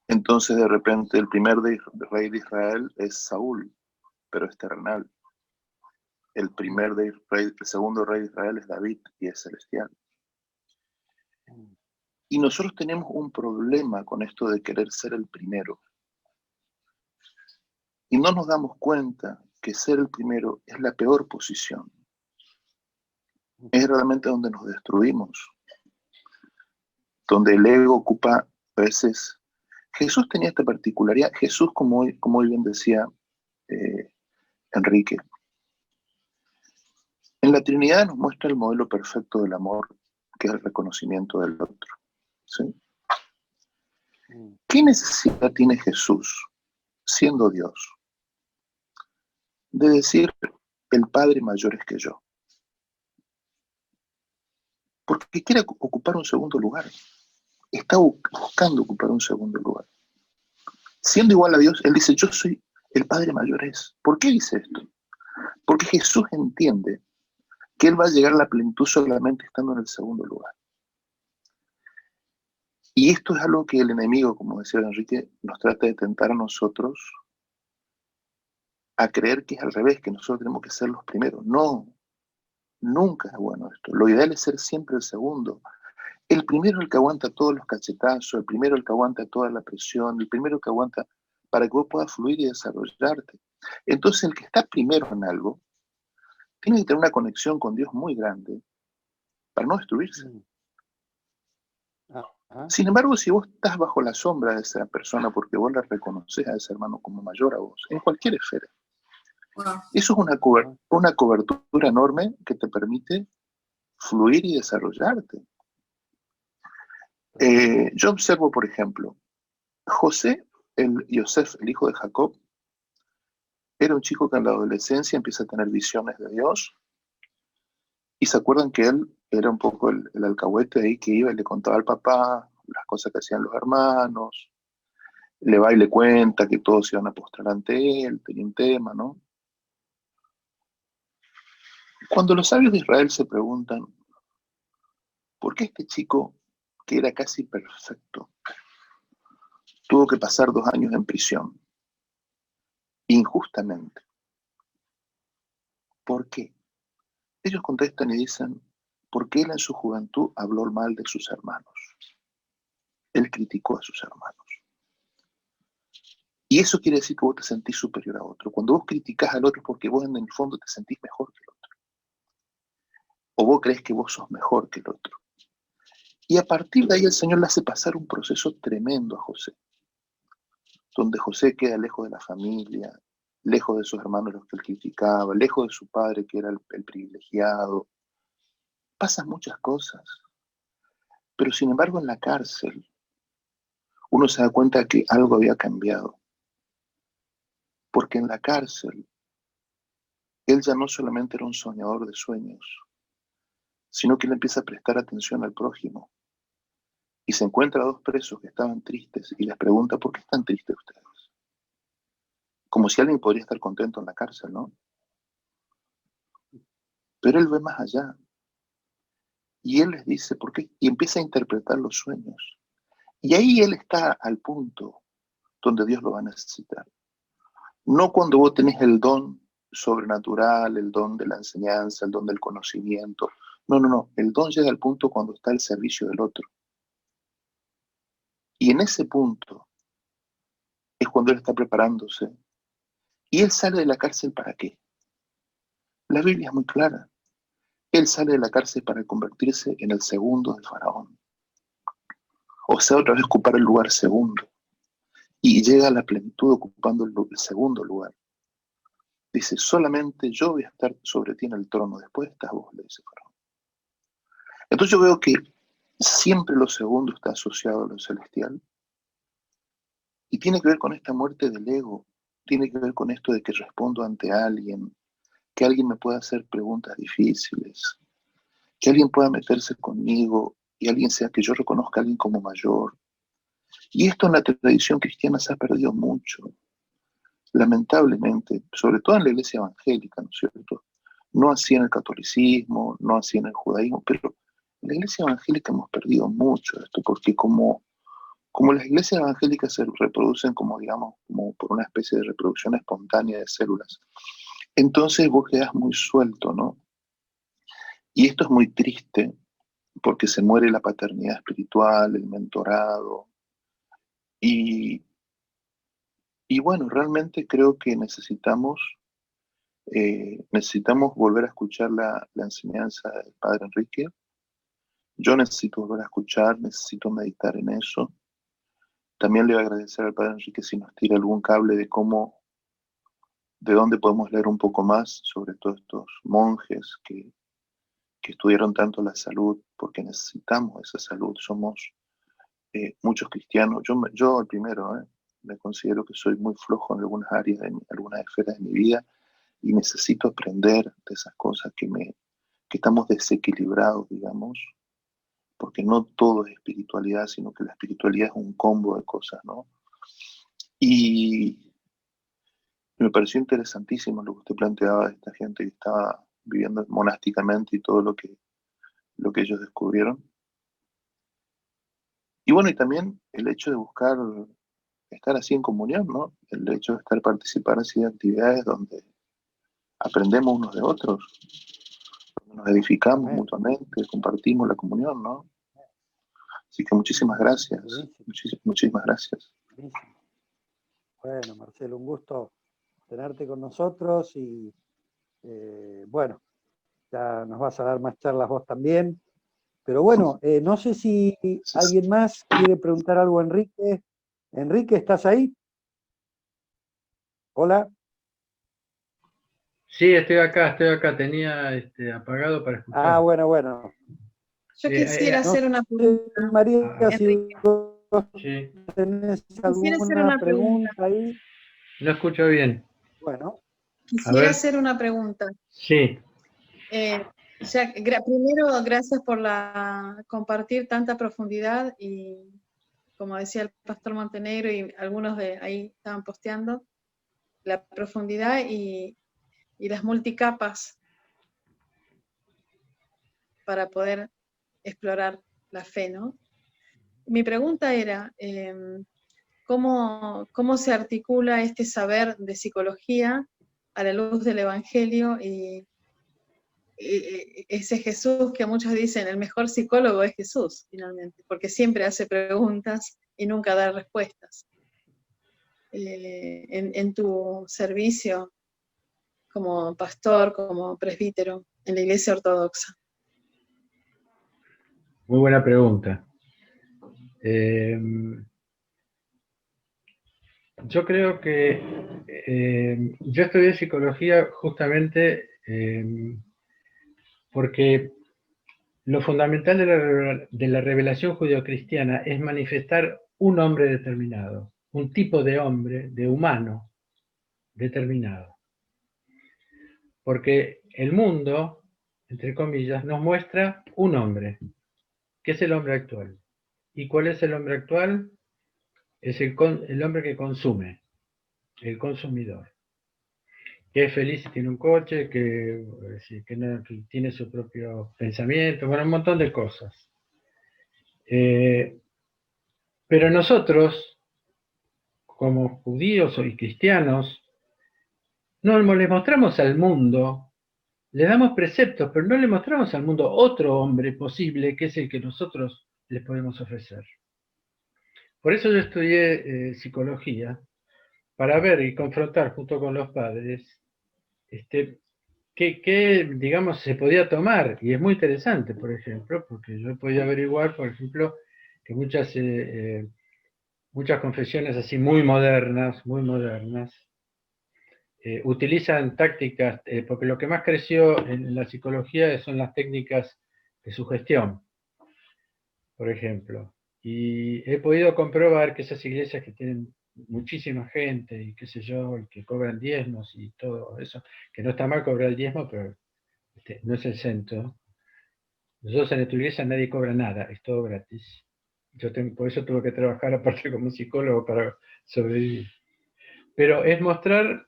Entonces de repente el primer rey de Israel es Saúl, pero es terrenal. El segundo rey de Israel es David y es celestial. Y nosotros tenemos un problema con esto de querer ser el primero. Y no nos damos cuenta que ser el primero es la peor posición. Es realmente donde nos destruimos. Donde el ego ocupa a veces. Jesús tenía esta particularidad. Jesús, como hoy bien decía Enrique, en la Trinidad nos muestra el modelo perfecto del amor, que es el reconocimiento del otro. ¿Sí? ¿Qué necesidad tiene Jesús, siendo Dios, de decir el Padre mayor es que yo? Porque quiere ocupar un segundo lugar. Está buscando ocupar un segundo lugar. Siendo igual a Dios, Él dice, yo soy el Padre mayor es. ¿Por qué dice esto? Porque Jesús entiende que Él va a llegar a la plenitud solamente estando en el segundo lugar. Y esto es algo que el enemigo, como decía Enrique, nos trata de tentar a nosotros a creer que es al revés, que nosotros tenemos que ser los primeros. No, nunca es bueno esto. Lo ideal es ser siempre el segundo. El primero es el que aguanta todos los cachetazos, el primero el que aguanta toda la presión, el primero que aguanta para que vos puedas fluir y desarrollarte. Entonces el que está primero en algo tiene que tener una conexión con Dios muy grande para no destruirse. Sin embargo, si vos estás bajo la sombra de esa persona porque vos la reconoces a ese hermano como mayor a vos, en cualquier esfera, eso es una cobertura enorme que te permite fluir y desarrollarte. Yo observo, por ejemplo, Yosef, el hijo de Jacob, era un chico que en la adolescencia empieza a tener visiones de Dios, y se acuerdan que él era un poco el alcahuete ahí que iba y le contaba al papá las cosas que hacían los hermanos, le va y le cuenta que todos iban a postrar ante él, tenía un tema, ¿no? Cuando los sabios de Israel se preguntan, ¿por qué este chico, que era casi perfecto, tuvo que pasar 2 años en prisión? Injustamente. ¿Por qué? Ellos contestan y dicen, porque él en su juventud habló mal de sus hermanos. Él criticó a sus hermanos. Y eso quiere decir que vos te sentís superior a otro. Cuando vos criticás al otro es porque vos en el fondo te sentís mejor que el otro. O vos crees que vos sos mejor que el otro. Y a partir de ahí el Señor le hace pasar un proceso tremendo a José, donde José queda lejos de la familia, lejos de sus hermanos los que él criticaba, lejos de su padre que era el privilegiado. Pasan muchas cosas. Pero sin embargo en la cárcel uno se da cuenta que algo había cambiado. Porque en la cárcel él ya no solamente era un soñador de sueños, sino que él empieza a prestar atención al prójimo. Y se encuentra a 2 presos que estaban tristes y les pregunta, ¿por qué están tristes ustedes? Como si alguien podría estar contento en la cárcel, ¿no? Pero él ve más allá. Y él les dice, ¿por qué? Y empieza a interpretar los sueños. Y ahí él está al punto donde Dios lo va a necesitar. No cuando vos tenés el don sobrenatural, el don de la enseñanza, el don del conocimiento. No. El don llega al punto cuando está al servicio del otro. Y en ese punto es cuando él está preparándose. ¿Y él sale de la cárcel para qué? La Biblia es muy clara. Él sale de la cárcel para convertirse en el segundo de Faraón. O sea, otra vez ocupar el lugar segundo. Y llega a la plenitud ocupando el segundo lugar. Dice, solamente yo voy a estar sobre ti en el trono, después estás vos, le dice Faraón. Entonces yo veo que siempre lo segundo está asociado a lo celestial. Y tiene que ver con esta muerte del ego, tiene que ver con esto de que respondo ante alguien, que alguien me pueda hacer preguntas difíciles, que alguien pueda meterse conmigo y alguien sea que yo reconozca a alguien como mayor. Y esto en la tradición cristiana se ha perdido mucho, lamentablemente, sobre todo en la iglesia evangélica, ¿no es cierto? No así en el catolicismo, no así en el judaísmo, pero en la iglesia evangélica hemos perdido mucho esto, porque como las iglesias evangélicas se reproducen como, digamos, como por una especie de reproducción espontánea de células, entonces vos quedás muy suelto, ¿no? Y esto es muy triste, porque se muere la paternidad espiritual, el mentorado, y bueno, realmente creo que necesitamos volver a escuchar la enseñanza del Padre Enrique. Yo necesito volver a escuchar, necesito meditar en eso. También le voy a agradecer al Padre Enrique si nos tira algún cable de dónde podemos leer un poco más sobre todos estos monjes que estudiaron tanto la salud, porque necesitamos esa salud. Somos muchos cristianos. Yo el primero, me considero que soy muy flojo en algunas áreas, en algunas esferas de mi vida, y necesito aprender de esas cosas que estamos desequilibrados, digamos, porque no todo es espiritualidad, sino que la espiritualidad es un combo de cosas, ¿no? Y me pareció interesantísimo lo que usted planteaba de esta gente que estaba viviendo monásticamente y todo lo que ellos descubrieron. Y bueno, y también el hecho de buscar estar así en comunión, ¿no? El hecho de participar así de actividades donde aprendemos unos de otros, donde nos edificamos mutuamente, compartimos la comunión, ¿no? Así que muchísimas gracias, muchísimas gracias. Bueno, Marcelo, un gusto tenerte con nosotros y bueno, ya nos vas a dar más charlas vos también. Pero bueno, no sé si alguien más quiere preguntar algo a Enrique. Enrique, ¿estás ahí? Hola. Sí, estoy acá, tenía apagado para escuchar. Ah, bueno. Yo quisiera hacer una pregunta. María, si sí. tenés alguna pregunta ahí. No escucho bien. Bueno. Quisiera hacer una pregunta. Sí. Primero, gracias por compartir tanta profundidad y, como decía el pastor Montenegro y algunos de ahí estaban posteando, la profundidad y las multicapas para poder explorar la fe, ¿no? Mi pregunta era, ¿cómo se articula este saber de psicología a la luz del Evangelio y ese Jesús que muchos dicen, el mejor psicólogo es Jesús, finalmente, porque siempre hace preguntas y nunca da respuestas? En tu servicio como pastor, como presbítero en la Iglesia Ortodoxa. Muy buena pregunta. Yo creo que yo estudié psicología justamente porque lo fundamental de la revelación judeocristiana es manifestar un hombre determinado, un tipo de hombre, de humano determinado. Porque el mundo, entre comillas, nos muestra un hombre, que es el hombre actual. ¿Y cuál es el hombre actual? Es el hombre que consume, el consumidor. Que es feliz si tiene un coche, que tiene su propio pensamiento, bueno, un montón de cosas. Pero nosotros, como judíos y cristianos, no le mostramos al mundo, le damos preceptos, pero no le mostramos al mundo otro hombre posible, que es el que nosotros les podemos ofrecer. Por eso yo estudié psicología, para ver y confrontar junto con los padres qué, digamos, se podía tomar. Y es muy interesante, por ejemplo, porque yo he podido averiguar, por ejemplo, que muchas confesiones así muy modernas, utilizan tácticas, porque lo que más creció en la psicología son las técnicas de sugestión. por ejemplo. Y he podido comprobar que esas iglesias que tienen muchísima gente y qué sé yo, y que cobran diezmos y todo eso, que no está mal cobrar el diezmo, pero no es el centro. Nosotros en tu iglesia nadie cobra nada, es todo gratis. Por eso tuve que trabajar aparte como psicólogo para sobrevivir. Pero es mostrar,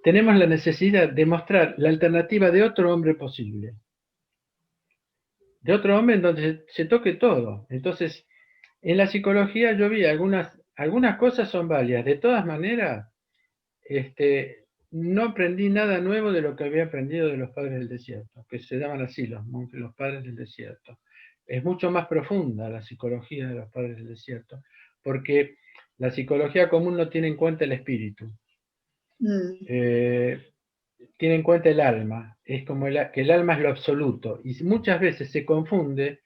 tenemos la necesidad de mostrar la alternativa de otro hombre posible. De otro hombre en donde se toque todo. Entonces, en la psicología yo vi algunas cosas son válidas. De todas maneras, no aprendí nada nuevo de lo que había aprendido de los padres del desierto, que se llaman así los padres del desierto. Es mucho más profunda la psicología de los padres del desierto, porque la psicología común no tiene en cuenta el espíritu. Tiene en cuenta el alma. Es como que el alma es lo absoluto, y muchas veces se confunde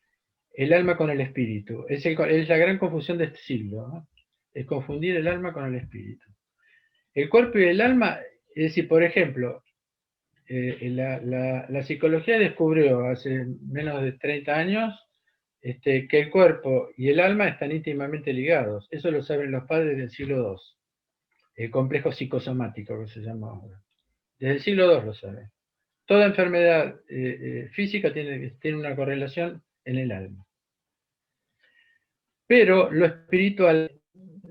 el alma con el espíritu. Es la gran confusión de este siglo, ¿no? Es confundir el alma con el espíritu. El cuerpo y el alma, es decir, por ejemplo, la psicología descubrió hace menos de 30 años que el cuerpo y el alma están íntimamente ligados. Eso lo saben los padres del siglo II. El complejo psicosomático que se llama ahora. Desde el siglo II lo saben. Toda enfermedad física tiene una correlación en el alma. Pero lo espiritual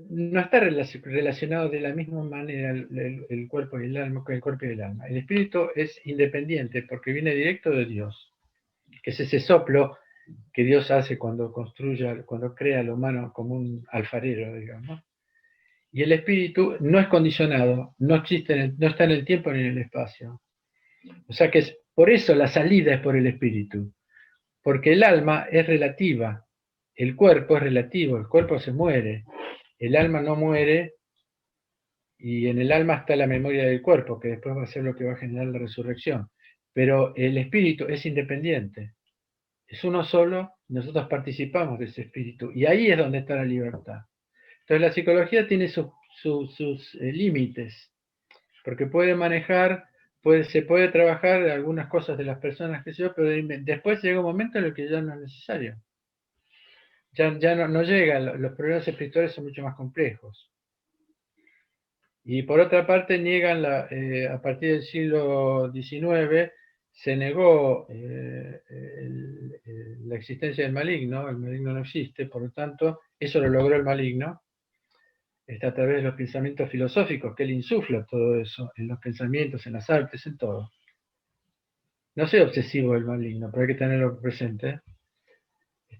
no está relacionado de la misma manera el cuerpo y el alma con el cuerpo y el alma. El espíritu es independiente porque viene directo de Dios, que es ese soplo que Dios hace cuando crea al humano como un alfarero, digamos. Y el espíritu no es condicionado, no está en el tiempo ni en el espacio. O sea que por eso la salida es por el espíritu, porque el alma es relativa, el cuerpo es relativo, el cuerpo se muere, el alma no muere, y en el alma está la memoria del cuerpo, que después va a ser lo que va a generar la resurrección. Pero el espíritu es independiente, es uno solo, nosotros participamos de ese espíritu, y ahí es donde está la libertad. Entonces la psicología tiene sus límites, porque puede manejar, se puede trabajar algunas cosas de las personas que yo, pero después llega un momento en el que ya no es necesario. Ya no llega, los problemas espirituales son mucho más complejos. Y por otra parte niegan, a partir del siglo XIX, se negó la existencia del maligno, el maligno no existe, por lo tanto, eso lo logró el maligno, está a través de los pensamientos filosóficos, que él insufla todo eso, en los pensamientos, en las artes, en todo. No soy obsesivo del maligno, pero hay que tenerlo presente.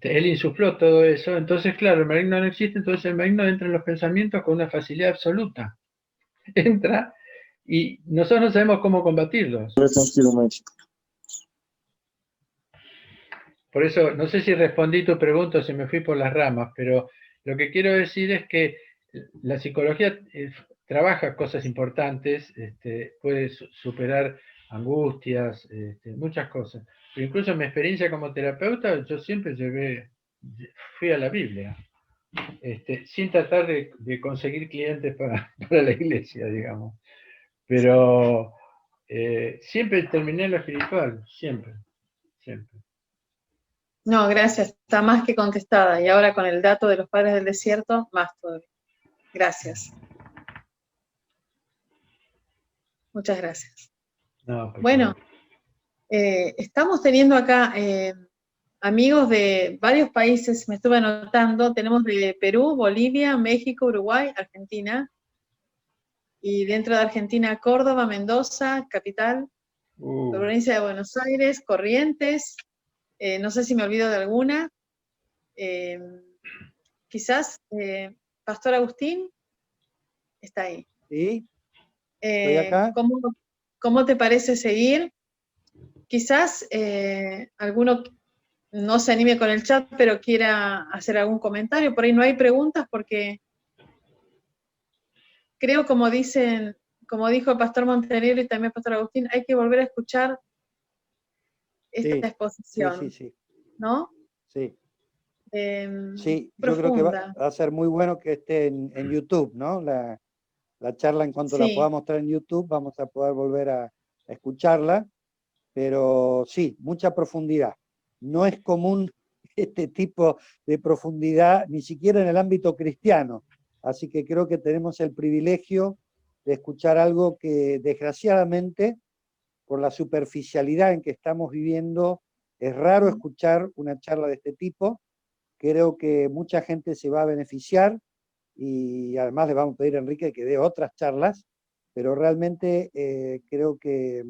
Él insufló todo eso, entonces claro, el maligno no existe, entonces el maligno entra en los pensamientos con una facilidad absoluta. Entra y nosotros no sabemos cómo combatirlos. Por eso, no sé si respondí tu pregunta o si me fui por las ramas, pero lo que quiero decir es que la psicología trabaja cosas importantes, puede superar angustias, muchas cosas. Pero incluso en mi experiencia como terapeuta, yo siempre fui a la Biblia, sin tratar de conseguir clientes para la iglesia, digamos. Pero siempre terminé en lo espiritual, siempre. No, gracias, está más que contestada. Y ahora con el dato de los padres del desierto, más todavía. Gracias. Muchas gracias. No, bueno, estamos teniendo acá amigos de varios países, me estuve anotando, tenemos de Perú, Bolivia, México, Uruguay, Argentina, y dentro de Argentina, Córdoba, Mendoza, capital, provincia de Buenos Aires, Corrientes, no sé si me olvido de alguna, quizás Pastor Agustín está ahí. Sí, estoy acá. ¿Cómo te parece seguir? Quizás alguno no se anime con el chat, pero quiera hacer algún comentario. Por ahí no hay preguntas porque creo, como dijo el Pastor Montenegro y también el Pastor Agustín, hay que volver a escuchar esta exposición, sí. ¿no? Sí. Sí, yo creo que va a ser muy bueno que esté en YouTube, ¿no? La charla, en cuanto la podamos mostrar en YouTube, vamos a poder volver a escucharla, pero sí, mucha profundidad. No es común este tipo de profundidad, ni siquiera en el ámbito cristiano. Así que creo que tenemos el privilegio de escuchar algo que desgraciadamente, por la superficialidad en que estamos viviendo, es raro escuchar una charla de este tipo. Creo que mucha gente se va a beneficiar y además le vamos a pedir a Enrique que dé otras charlas, pero realmente creo que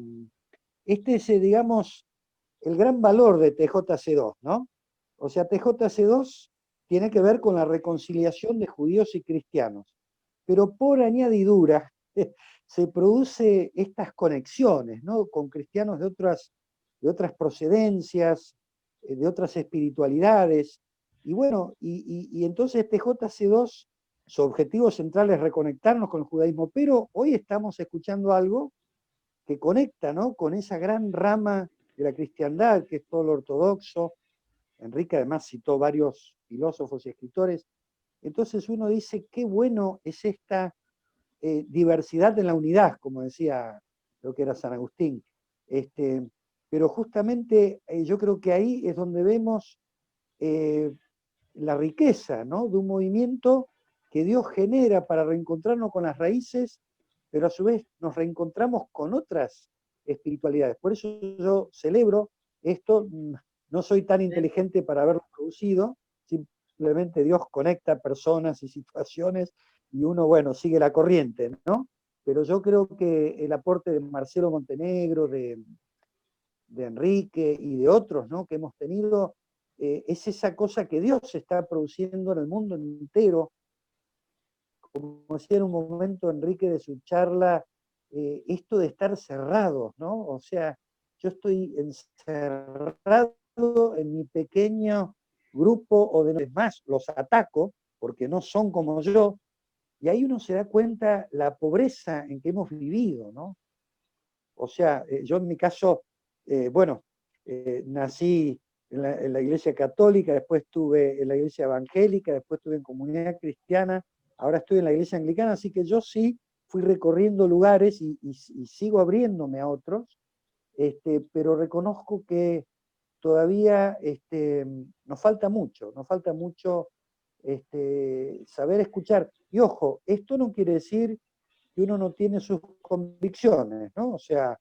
este es, digamos, el gran valor de TJC2, ¿no? O sea, TJC2 tiene que ver con la reconciliación de judíos y cristianos, pero por añadidura se produce estas conexiones, ¿no? Con cristianos de otras procedencias, de otras espiritualidades, y bueno, y entonces TJC2, su objetivo central es reconectarnos con el judaísmo, pero hoy estamos escuchando algo que conecta, ¿no? Con esa gran rama de la cristiandad, que es todo lo ortodoxo. Enrique además citó varios filósofos y escritores. Entonces uno dice, qué bueno es esta diversidad en la unidad, como decía, creo que era San Agustín. Pero justamente yo creo que ahí es donde vemos la riqueza, ¿no? De un movimiento que Dios genera para reencontrarnos con las raíces, pero a su vez nos reencontramos con otras espiritualidades. Por eso yo celebro esto, no soy tan inteligente para haberlo producido, simplemente Dios conecta personas y situaciones y uno, bueno, sigue la corriente, ¿no? Pero yo creo que el aporte de Marcelo Montenegro, de Enrique y de otros, ¿no? Que hemos tenido, es esa cosa que Dios está produciendo en el mundo entero. Como decía en un momento Enrique de su charla, esto de estar cerrados, ¿no? O sea, yo estoy encerrado en mi pequeño grupo, o de más, los ataco, porque no son como yo, y ahí uno se da cuenta la pobreza en que hemos vivido, ¿no? O sea, yo en mi caso, bueno, nací en la iglesia católica, después estuve en la iglesia evangélica, después estuve en comunidad cristiana, ahora estoy en la iglesia anglicana, así que yo sí fui recorriendo lugares y sigo abriéndome a otros, pero reconozco que todavía nos falta mucho saber escuchar. Y ojo, esto no quiere decir que uno no tiene sus convicciones, ¿no? O sea,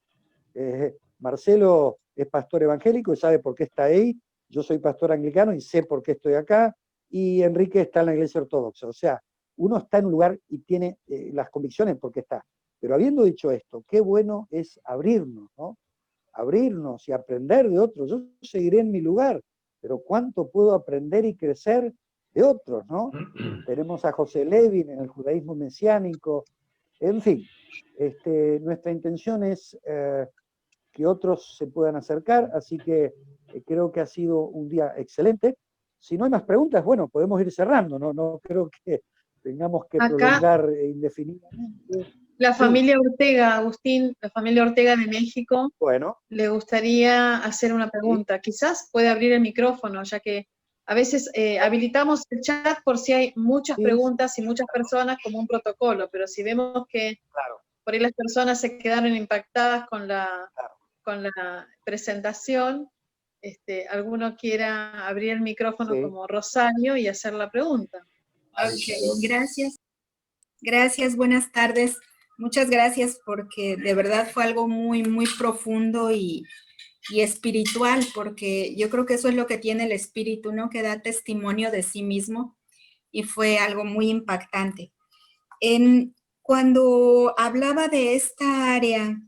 Marcelo es pastor evangélico y sabe por qué está ahí, yo soy pastor anglicano y sé por qué estoy acá, y Enrique está en la iglesia ortodoxa. O sea, uno está en un lugar y tiene las convicciones porque está. Pero habiendo dicho esto, qué bueno es abrirnos, ¿no? Abrirnos y aprender de otros. Yo seguiré en mi lugar, pero cuánto puedo aprender y crecer de otros, ¿no? Tenemos a José Levin en el judaísmo mesiánico, en fin, nuestra intención es que otros se puedan acercar, así que creo que ha sido un día excelente. Si no hay más preguntas, bueno, podemos ir cerrando, no creo que tengamos que Acá, prolongar indefinidamente. la familia Ortega, Agustín, la familia Ortega de México, Bueno, le gustaría hacer una pregunta. Quizás puede abrir el micrófono, ya que a veces habilitamos el chat por si hay muchas preguntas y muchas personas como un protocolo, pero si vemos que claro, por ahí las personas se quedaron impactadas con la claro. presentación, alguno quiera abrir el micrófono Sí. como Rosario y hacer la pregunta. Okay, gracias. Gracias, buenas tardes. Muchas gracias porque de verdad fue algo muy, muy profundo y espiritual, porque yo creo que eso es lo que tiene el espíritu, ¿no? Que da testimonio de sí mismo y fue algo muy impactante. Cuando hablaba de esta área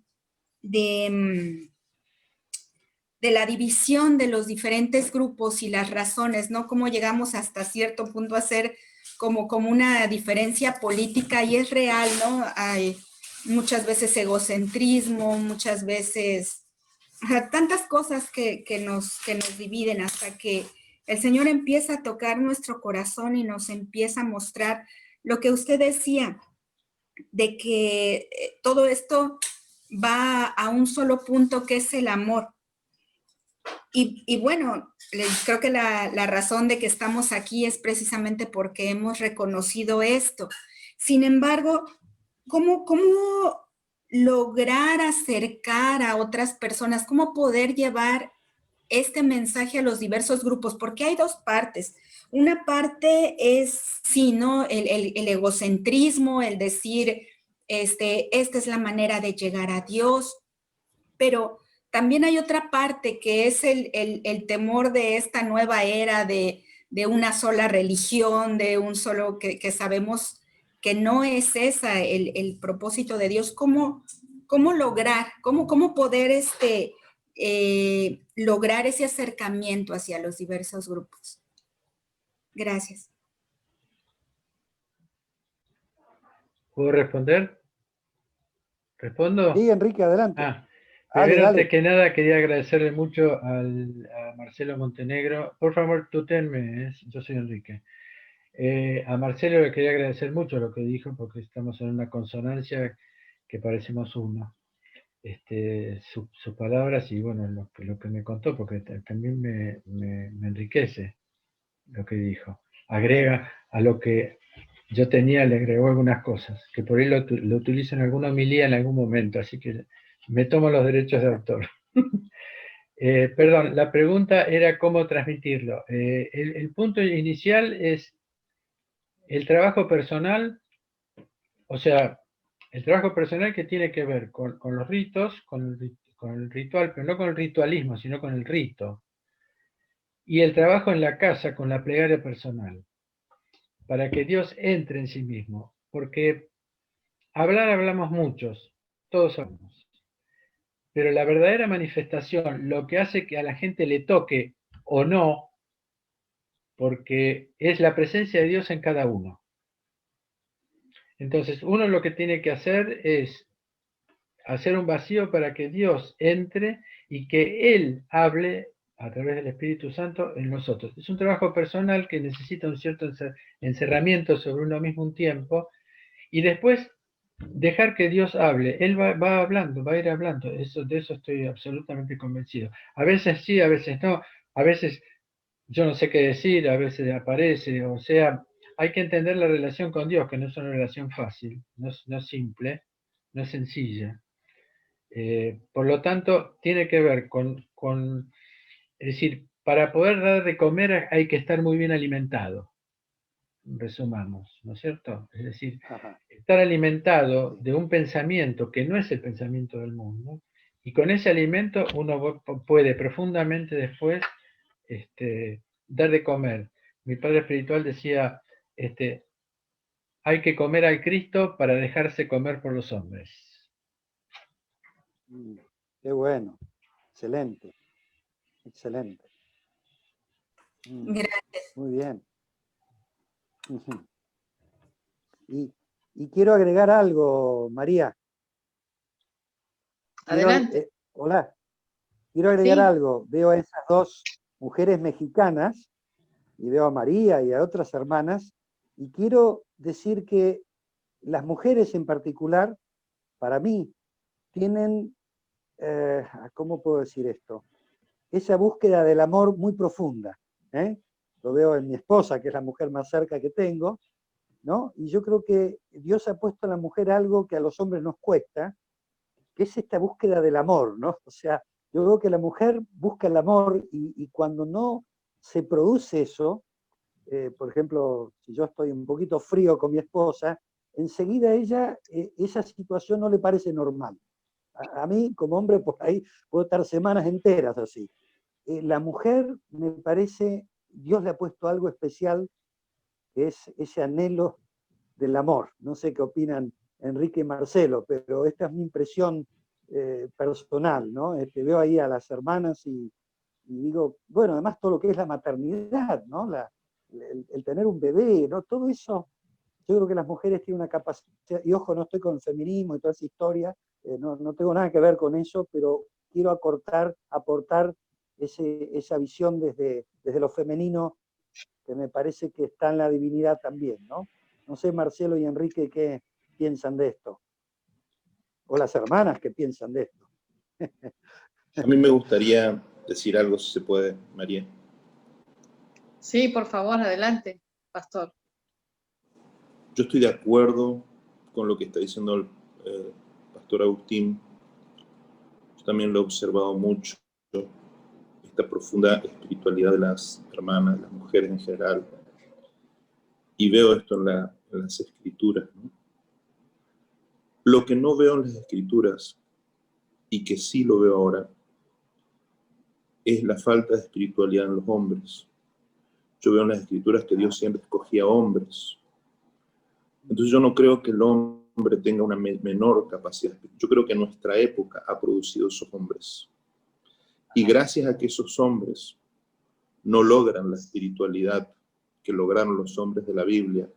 de la división de los diferentes grupos y las razones, ¿no? Cómo llegamos hasta cierto punto a ser como una diferencia política, y es real, ¿no? Hay muchas veces egocentrismo, muchas veces tantas cosas que nos dividen, hasta que el Señor empieza a tocar nuestro corazón y nos empieza a mostrar lo que usted decía, de que todo esto va a un solo punto, que es el amor. Y bueno, creo que la razón de que estamos aquí es precisamente porque hemos reconocido esto. Sin embargo, ¿cómo lograr acercar a otras personas? ¿Cómo poder llevar este mensaje a los diversos grupos, porque hay dos partes. Una parte es, sí, ¿no? El egocentrismo, el decir, esta es la manera de llegar a Dios, pero también hay otra parte que es el temor de esta nueva era de una sola religión, de un solo, que sabemos que no es esa el propósito de Dios. ¿Cómo lograr, cómo poder lograr ese acercamiento hacia los diversos grupos? Gracias. ¿Puedo responder? ¿Respondo? Sí, Enrique, adelante. Primero, dale. antes que nada, quería agradecerle mucho a Marcelo Montenegro. Por favor, tutenme, yo soy Enrique. A Marcelo le quería agradecer mucho lo que dijo, porque estamos en una consonancia que parecemos uno. Sus palabras y bueno, lo que me contó, porque también me enriquece lo que dijo. Agrega a lo que yo tenía, le agregó algunas cosas, que por ahí lo utilizo en alguna homilía en algún momento, así que me tomo los derechos de autor. Perdón, la pregunta era cómo transmitirlo. El punto inicial es el trabajo personal, o sea, el trabajo personal que tiene que ver con los ritos, con el ritual, pero no con el ritualismo, sino con el rito. Y el trabajo en la casa con la plegaria personal, para que Dios entre en sí mismo. Porque hablamos muchos, todos hablamos. Pero la verdadera manifestación, lo que hace que a la gente le toque o no, porque es la presencia de Dios en cada uno. Entonces, uno lo que tiene que hacer es hacer un vacío para que Dios entre y que Él hable a través del Espíritu Santo en nosotros. Es un trabajo personal que necesita un cierto encerramiento sobre uno mismo un tiempo y después dejar que Dios hable. Él va hablando, va a ir hablando. De eso estoy absolutamente convencido. A veces sí, a veces no. A veces yo no sé qué decir, a veces aparece. O sea, hay que entender la relación con Dios, que no es una relación fácil, no es simple, no es sencilla. Por lo tanto, tiene que ver es decir, para poder dar de comer hay que estar muy bien alimentado, resumamos, ¿no es cierto? Es decir, estar alimentado de un pensamiento que no es el pensamiento del mundo, y con ese alimento uno puede profundamente después dar de comer. Mi padre espiritual decía, hay que comer al Cristo para dejarse comer por los hombres. Qué bueno, excelente, excelente. Gracias. Muy bien. Y quiero agregar algo, María. Adelante. Hola. Quiero agregar algo. Veo a esas dos mujeres mexicanas, y veo a María y a otras hermanas, y quiero decir que las mujeres en particular, para mí, tienen, ¿cómo puedo decir esto? Esa búsqueda del amor muy profunda. Lo veo en mi esposa, que es la mujer más cerca que tengo, ¿no? Y yo creo que Dios ha puesto a la mujer algo que a los hombres nos cuesta, que es esta búsqueda del amor, ¿no? O sea, yo veo que la mujer busca el amor y cuando no se produce eso, por ejemplo, si yo estoy un poquito frío con mi esposa, enseguida a ella esa situación no le parece normal. A mí, como hombre, por ahí puedo estar semanas enteras así. La mujer, me parece, Dios le ha puesto algo especial, que es ese anhelo del amor. No sé qué opinan Enrique y Marcelo, pero esta es mi impresión personal, ¿no? Veo ahí a las hermanas y digo, bueno, además todo lo que es la maternidad, ¿no? El tener un bebé, ¿no? Todo eso, yo creo que las mujeres tienen una capacidad, y ojo, no estoy con el feminismo y toda esa historia, no tengo nada que ver con eso, pero quiero aportar esa visión desde lo femenino, que me parece que está en la divinidad también, ¿no? No sé, Marcelo y Enrique, ¿qué piensan de esto? O las hermanas, ¿qué piensan de esto? A mí me gustaría decir algo, si se puede, María. Sí, por favor, adelante, pastor. Yo estoy de acuerdo con lo que está diciendo el pastor Agustín. Yo también lo he observado mucho, esta profunda espiritualidad de las hermanas, de las mujeres en general, y veo esto en las escrituras, ¿no? Lo que no veo en las escrituras, y que sí lo veo ahora, es la falta de espiritualidad en los hombres. Yo veo en las escrituras que Dios siempre escogía hombres. Entonces yo no creo que el hombre tenga una menor capacidad. Yo creo que nuestra época ha producido esos hombres. Y gracias a que esos hombres no logran la espiritualidad que lograron los hombres de la Biblia,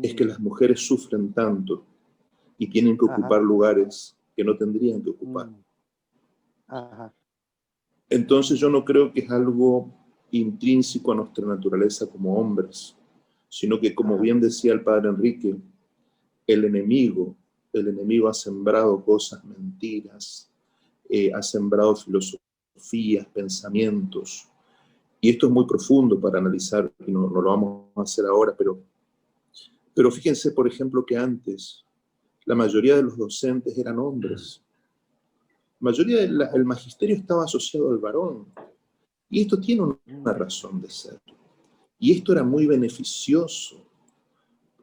es que las mujeres sufren tanto y tienen que ocupar lugares que no tendrían que ocupar. Entonces yo no creo que es algo intrínseco a nuestra naturaleza como hombres, sino que, como bien decía el padre Enrique, el enemigo ha sembrado cosas, mentiras, ha sembrado filosofías, pensamientos, y esto es muy profundo para analizar, y no lo vamos a hacer ahora, pero fíjense, por ejemplo, que antes la mayoría de los docentes eran hombres. La mayoría del magisterio estaba asociado al varón. Y esto tiene una razón de ser. Y esto era muy beneficioso.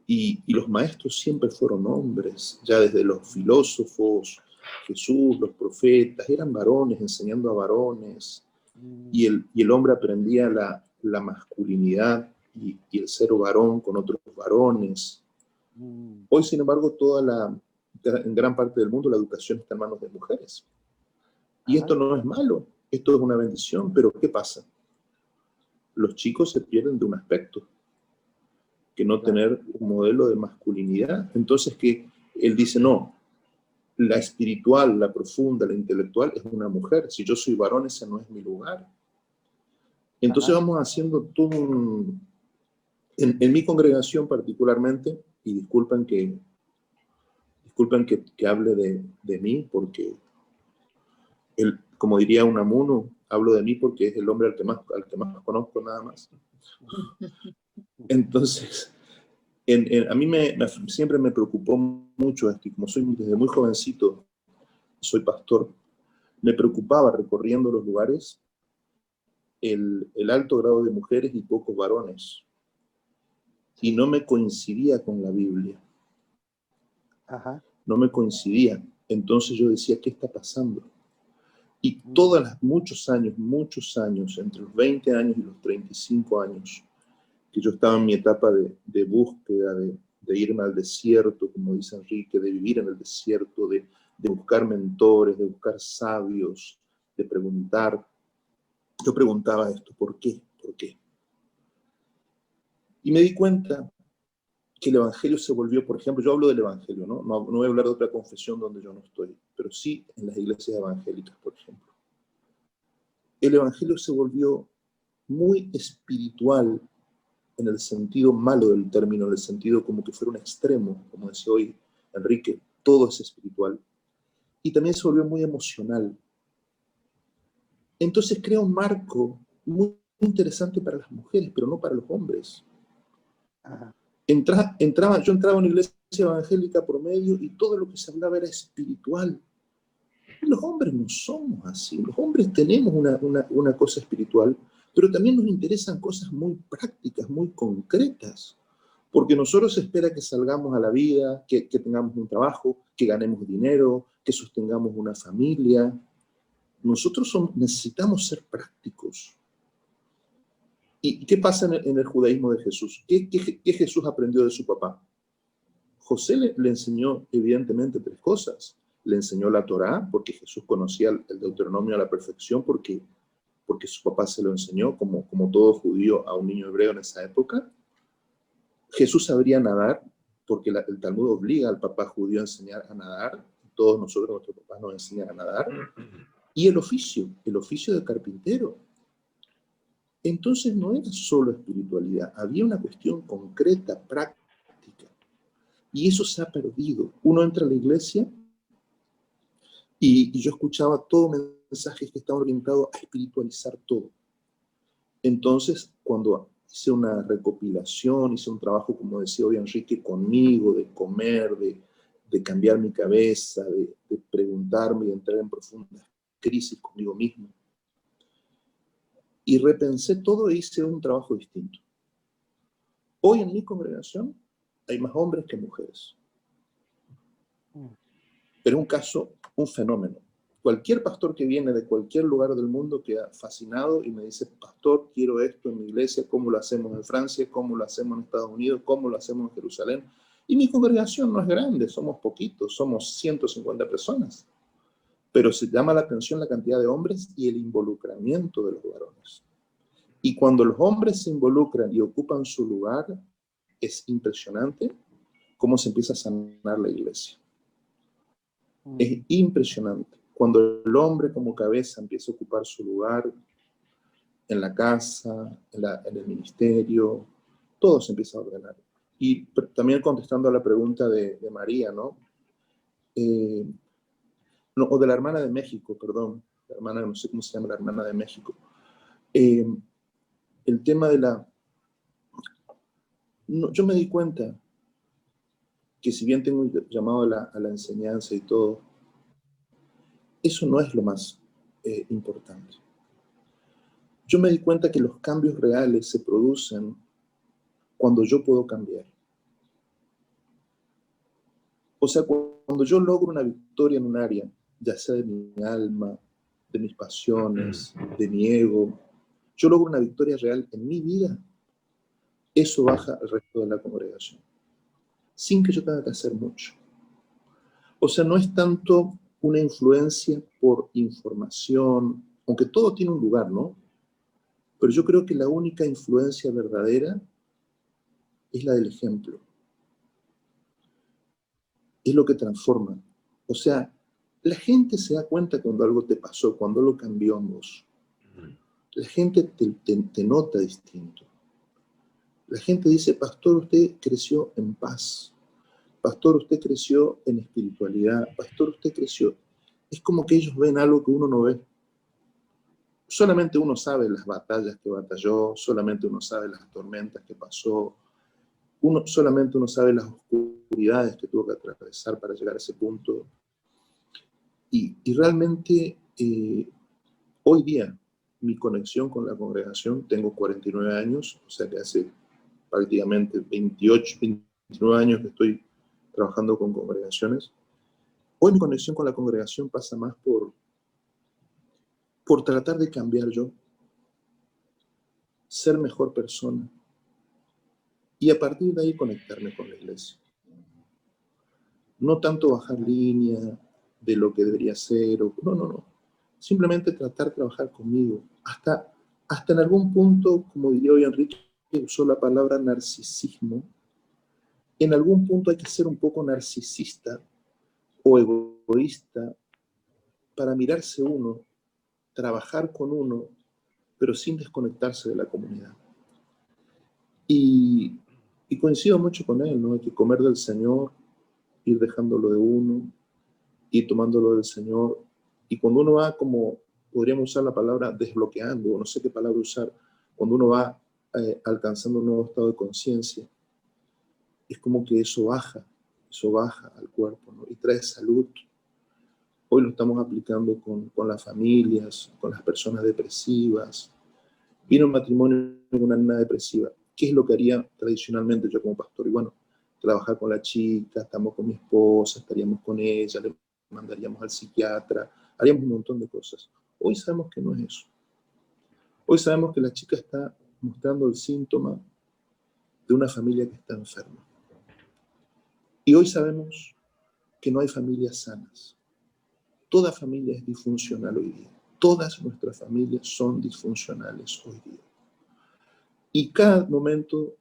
Y los maestros siempre fueron hombres, ya desde los filósofos, Jesús, los profetas, eran varones enseñando a varones. Y el hombre aprendía la masculinidad y el ser varón con otros varones. Hoy, sin embargo, en gran parte del mundo la educación está en manos de mujeres. Y esto no es malo, esto es una bendición, pero ¿qué pasa? Los chicos se pierden de un aspecto, que no tener un modelo de masculinidad. Entonces que él dice, no, la espiritual, la profunda, la intelectual es una mujer. Si yo soy varón, ese no es mi lugar. Entonces vamos haciendo todo un... En mi congregación particularmente, y disculpen que hable de mí, porque, como diría Unamuno, hablo de mí porque es el hombre al que más conozco nada más. Entonces, a mí siempre me preocupó mucho esto, y como soy desde muy jovencito, soy pastor, me preocupaba recorriendo los lugares el alto grado de mujeres y pocos varones. Y no me coincidía con la Biblia. No me coincidía. Entonces yo decía, ¿qué está pasando? Y muchos años, entre los 20 años y los 35 años, que yo estaba en mi etapa de búsqueda, de irme al desierto, como dice Enrique, de vivir en el desierto, de buscar mentores, de buscar sabios, de preguntar. Yo preguntaba esto, ¿por qué? ¿Por qué? Y me di cuenta que el Evangelio se volvió, por ejemplo, yo hablo del Evangelio, ¿no? No voy a hablar de otra confesión donde yo no estoy, pero sí en las iglesias evangélicas, por ejemplo. El Evangelio se volvió muy espiritual en el sentido malo del término, en el sentido como que fuera un extremo, como decía hoy Enrique, todo es espiritual. Y también se volvió muy emocional. Entonces crea un marco muy interesante para las mujeres, pero no para los hombres. Yo entraba a una iglesia evangélica promedio y todo lo que se hablaba era espiritual. Y los hombres no somos así. Los hombres tenemos una cosa espiritual, pero también nos interesan cosas muy prácticas, muy concretas. Porque nosotros se espera que salgamos a la vida, que tengamos un trabajo, que ganemos dinero, que sostengamos una familia. Nosotros necesitamos ser prácticos. ¿Y qué pasa en el judaísmo de Jesús? ¿Qué Jesús aprendió de su papá? José le enseñó evidentemente 3 cosas. Le enseñó la Torá, porque Jesús conocía el Deuteronomio a la perfección, porque su papá se lo enseñó, como todo judío a un niño hebreo en esa época. Jesús sabría nadar, porque el Talmud obliga al papá judío a enseñar a nadar. Todos nosotros, nuestros papás nos enseñan a nadar. Y el oficio de carpintero. Entonces no era solo espiritualidad, había una cuestión concreta, práctica. Y eso se ha perdido. Uno entra a la iglesia y yo escuchaba todos mensajes que estaban orientados a espiritualizar todo. Entonces, cuando hice una recopilación, hice un trabajo, como decía hoy Enrique, conmigo, de comer, de cambiar mi cabeza, de preguntarme y entrar en profundas crisis conmigo mismo, y repensé todo e hice un trabajo distinto. Hoy en mi congregación hay más hombres que mujeres. Pero es un caso, un fenómeno. Cualquier pastor que viene de cualquier lugar del mundo queda fascinado y me dice, pastor, quiero esto en mi iglesia, cómo lo hacemos en Francia, cómo lo hacemos en Estados Unidos, cómo lo hacemos en Jerusalén. Y mi congregación no es grande, somos poquitos, somos 150 personas. Pero se llama la atención la cantidad de hombres y el involucramiento de los varones. Y cuando los hombres se involucran y ocupan su lugar, es impresionante cómo se empieza a sanar la iglesia. Es impresionante. Cuando el hombre como cabeza empieza a ocupar su lugar en la casa, en el ministerio, todo se empieza a ordenar. Y también contestando a la pregunta de María, ¿no? O de la hermana de México, perdón. La hermana, no sé cómo se llama, la hermana de México. El tema de la... No, yo me di cuenta que si bien tengo un llamado a la enseñanza y todo, eso no es lo más importante. Yo me di cuenta que los cambios reales se producen cuando yo puedo cambiar. O sea, cuando yo logro una victoria en un área, ya sea de mi alma, de mis pasiones, de mi ego, yo logro una victoria real en mi vida, eso baja al resto de la congregación, sin que yo tenga que hacer mucho. O sea, no es tanto una influencia por información, aunque todo tiene un lugar, ¿no? Pero yo creo que la única influencia verdadera es la del ejemplo. Es lo que transforma. O sea, la gente se da cuenta cuando algo te pasó, cuando algo cambió en vos. La gente te nota distinto. La gente dice, pastor, usted creció en paz. Pastor, usted creció en espiritualidad. Pastor, usted creció... Es como que ellos ven algo que uno no ve. Solamente uno sabe las batallas que batalló, solamente uno sabe las tormentas que pasó, solamente uno sabe las oscuridades que tuvo que atravesar para llegar a ese punto. Y realmente, hoy día, mi conexión con la congregación, tengo 49 años, o sea que hace prácticamente 29 años que estoy trabajando con congregaciones. Hoy mi conexión con la congregación pasa más por tratar de cambiar yo, ser mejor persona, y a partir de ahí conectarme con la iglesia. No tanto bajar línea de lo que debería ser, no. Simplemente tratar de trabajar conmigo. Hasta en algún punto, como diría hoy Enrique, que usó la palabra narcisismo, en algún punto hay que ser un poco narcisista o egoísta para mirarse uno, trabajar con uno, pero sin desconectarse de la comunidad. Y coincido mucho con él, ¿no? Hay que comer del Señor, ir dejándolo de uno, ir tomándolo del Señor. Y cuando uno va, como podríamos usar la palabra desbloqueando, o no sé qué palabra usar, cuando uno va alcanzando un nuevo estado de conciencia, es como que eso baja al cuerpo, ¿no? Y trae salud. Hoy lo estamos aplicando con las familias, con las personas depresivas. Vino un matrimonio con una nena depresiva. ¿Qué es lo que haría tradicionalmente yo como pastor? Y bueno, trabajar con la chica, estamos con mi esposa, estaríamos con ella, le mandaríamos al psiquiatra, haríamos un montón de cosas. Hoy sabemos que no es eso. Hoy sabemos que la chica está mostrando el síntoma de una familia que está enferma. Y hoy sabemos que no hay familias sanas. Toda familia es disfuncional hoy día. Todas nuestras familias son disfuncionales hoy día. Y cada momento,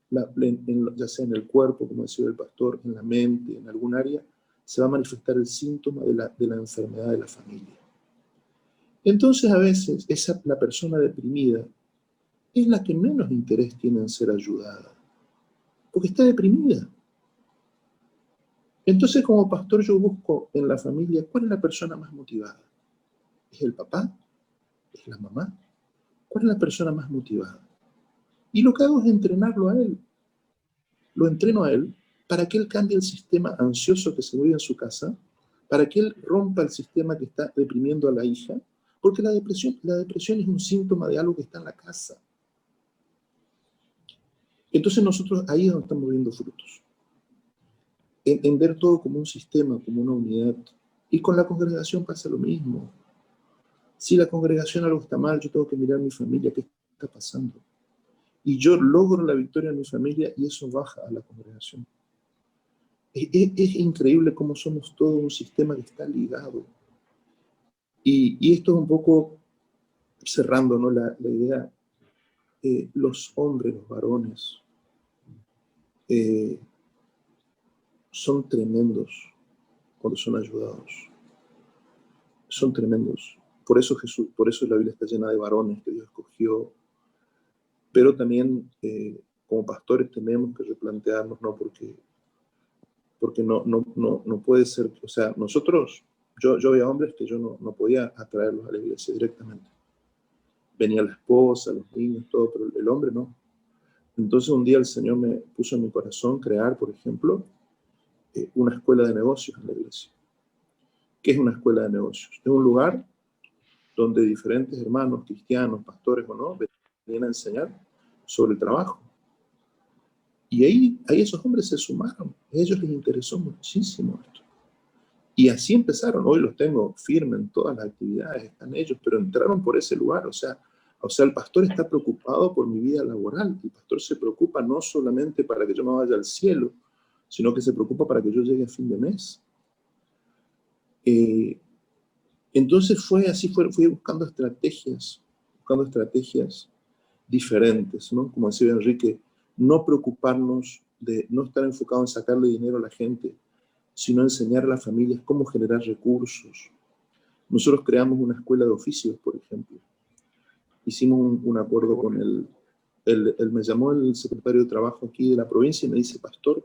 ya sea en el cuerpo, como decía el pastor, en la mente, en algún área, se va a manifestar el síntoma de la enfermedad de la familia. Entonces, a veces, la persona deprimida es la que menos interés tiene en ser ayudada, porque está deprimida. Entonces, como pastor, yo busco en la familia cuál es la persona más motivada. ¿Es el papá? ¿Es la mamá? ¿Cuál es la persona más motivada? Y lo que hago es entrenarlo a él. Lo entreno a él para que él cambie el sistema ansioso que se vive en su casa, para que él rompa el sistema que está deprimiendo a la hija, Porque la depresión es un síntoma de algo que está en la casa. Entonces nosotros ahí es donde estamos viendo frutos. En ver todo como un sistema, como una unidad. Y con la congregación pasa lo mismo. Si la congregación algo está mal, yo tengo que mirar a mi familia, qué está pasando. Y yo logro la victoria en mi familia y eso baja a la congregación. Es increíble cómo somos todo un sistema que está ligado. Y esto es un poco cerrando, ¿no? la idea. Los hombres, los varones, son tremendos cuando son ayudados. Son tremendos. Por eso la Biblia está llena de varones que Dios escogió. Pero también, como pastores, tenemos que replantearnos, ¿no? Porque no puede ser, o sea, nosotros, yo veía hombres que yo no podía atraerlos a la iglesia directamente. Venía la esposa, los niños, todo, pero el hombre no. Entonces un día el Señor me puso en mi corazón crear, por ejemplo, una escuela de negocios en la iglesia. ¿Qué es una escuela de negocios? Es un lugar donde diferentes hermanos, cristianos, pastores o no, venían a enseñar sobre el trabajo. Y ahí esos hombres se sumaron. A ellos les interesó muchísimo esto. Y así empezaron. Hoy los tengo firmes en todas las actividades, están ellos, pero entraron por ese lugar. O sea, el pastor está preocupado por mi vida laboral. El pastor se preocupa no solamente para que yo me vaya al cielo, sino que se preocupa para que yo llegue a fin de mes. Entonces fui buscando estrategias diferentes, ¿no? Como decía Enrique, no preocuparnos de no estar enfocado en sacarle dinero a la gente, sino enseñar a las familias cómo generar recursos. Nosotros creamos una escuela de oficios, por ejemplo. Hicimos un acuerdo con me llamó el secretario de Trabajo aquí de la provincia y me dice, pastor,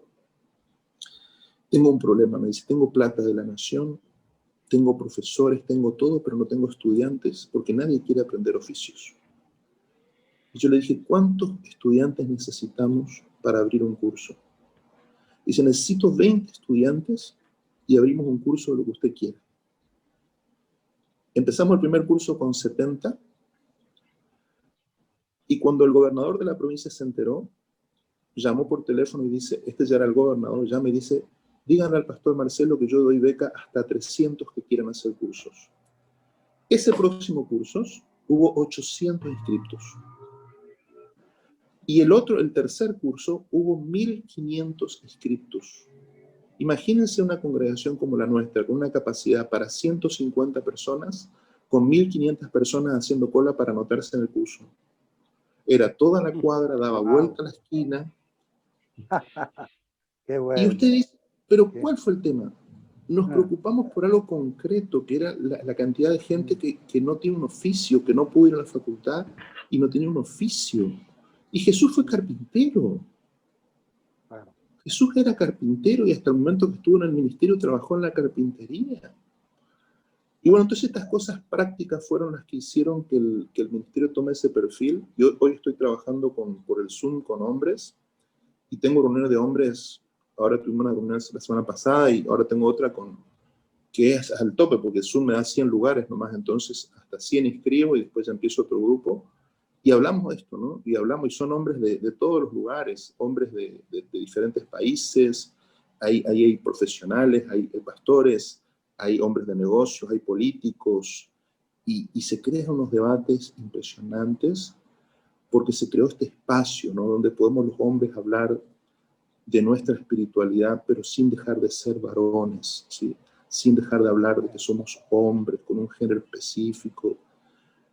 tengo un problema. Me dice, tengo plata de la nación, tengo profesores, tengo todo, pero no tengo estudiantes porque nadie quiere aprender oficios. Y yo le dije, ¿cuántos estudiantes necesitamos para abrir un curso? Dice, necesito 20 estudiantes y abrimos un curso de lo que usted quiera. Empezamos el primer curso con 70 y cuando el gobernador de la provincia se enteró, llamó por teléfono y dice, este ya era el gobernador, ya me dice, díganle al pastor Marcelo que yo doy beca hasta 300 que quieran hacer cursos. Ese próximo curso hubo 800 inscriptos. Y el tercer curso, hubo 1.500 inscriptos. Imagínense una congregación como la nuestra, con una capacidad para 150 personas, con 1.500 personas haciendo cola para anotarse en el curso. Era toda la cuadra, daba vuelta a la esquina. Qué bueno. Y usted dice, pero ¿cuál fue el tema? Nos preocupamos por algo concreto, que era la cantidad de gente que no tiene un oficio, que no pudo ir a la facultad y no tenía un oficio. Y Jesús fue carpintero. Jesús era carpintero y hasta el momento que estuvo en el ministerio trabajó en la carpintería. Y bueno, entonces estas cosas prácticas fueron las que hicieron que el ministerio tome ese perfil. Yo hoy estoy trabajando por el Zoom con hombres y tengo reuniones de hombres. Ahora tuvimos una reunión la semana pasada y ahora tengo otra que es al tope porque Zoom me da 100 lugares nomás, entonces hasta 100 inscribo y después ya empiezo otro grupo. Y hablamos de esto, ¿no? Y son hombres de todos los lugares, hombres de diferentes países, hay profesionales, hay pastores, hay hombres de negocios, hay políticos, y se crean unos debates impresionantes porque se creó este espacio, ¿no? Donde podemos los hombres hablar de nuestra espiritualidad, pero sin dejar de ser varones, ¿sí? Sin dejar de hablar de que somos hombres con un género específico.